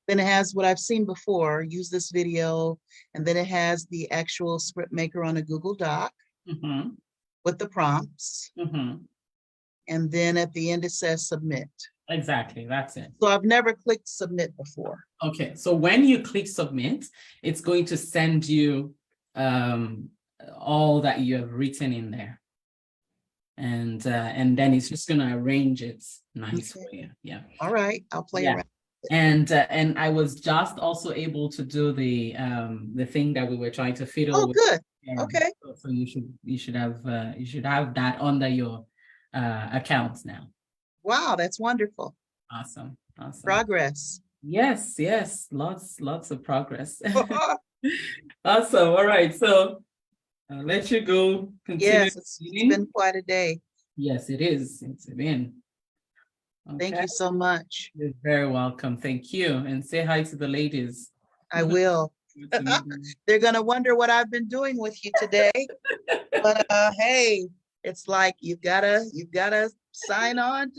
Then it has what I've seen before. Use this video. And then it has the actual script maker on a Google Doc Mhm. with the prompts. Mhm. And then at the end, it says submit. Exactly, that's it. So I've never clicked submit before. Okay, so when you click submit, it's going to send you all that you have written in there. And then it's just gonna arrange it nice Okay. for you. Yeah. All right, I'll play Yeah. around. And I was just also able to do the thing that we were trying to fiddle Oh, with. good. Yeah. Okay. So you should have that under your accounts now. Wow, that's wonderful. Awesome. Awesome. Progress. Yes, lots of progress. Awesome. All right. So I'll let you go. Continue. Yes, it's been quite a day. Yes, it is. It's been. Thank Okay. you so much. You're very welcome. Thank you. And say hi to the ladies. I will. Good to meet you. They're gonna wonder what I've been doing with you today. But hey, it's like you've gotta sign on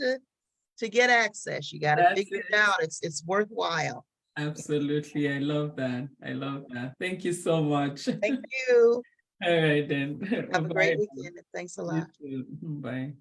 to get access. You gotta That's figure it it. out. It's worthwhile. Absolutely. I love that. I love that. Thank you so much. Thank you. All right then. Have a Bye. great weekend. Thanks a You lot. too. Bye.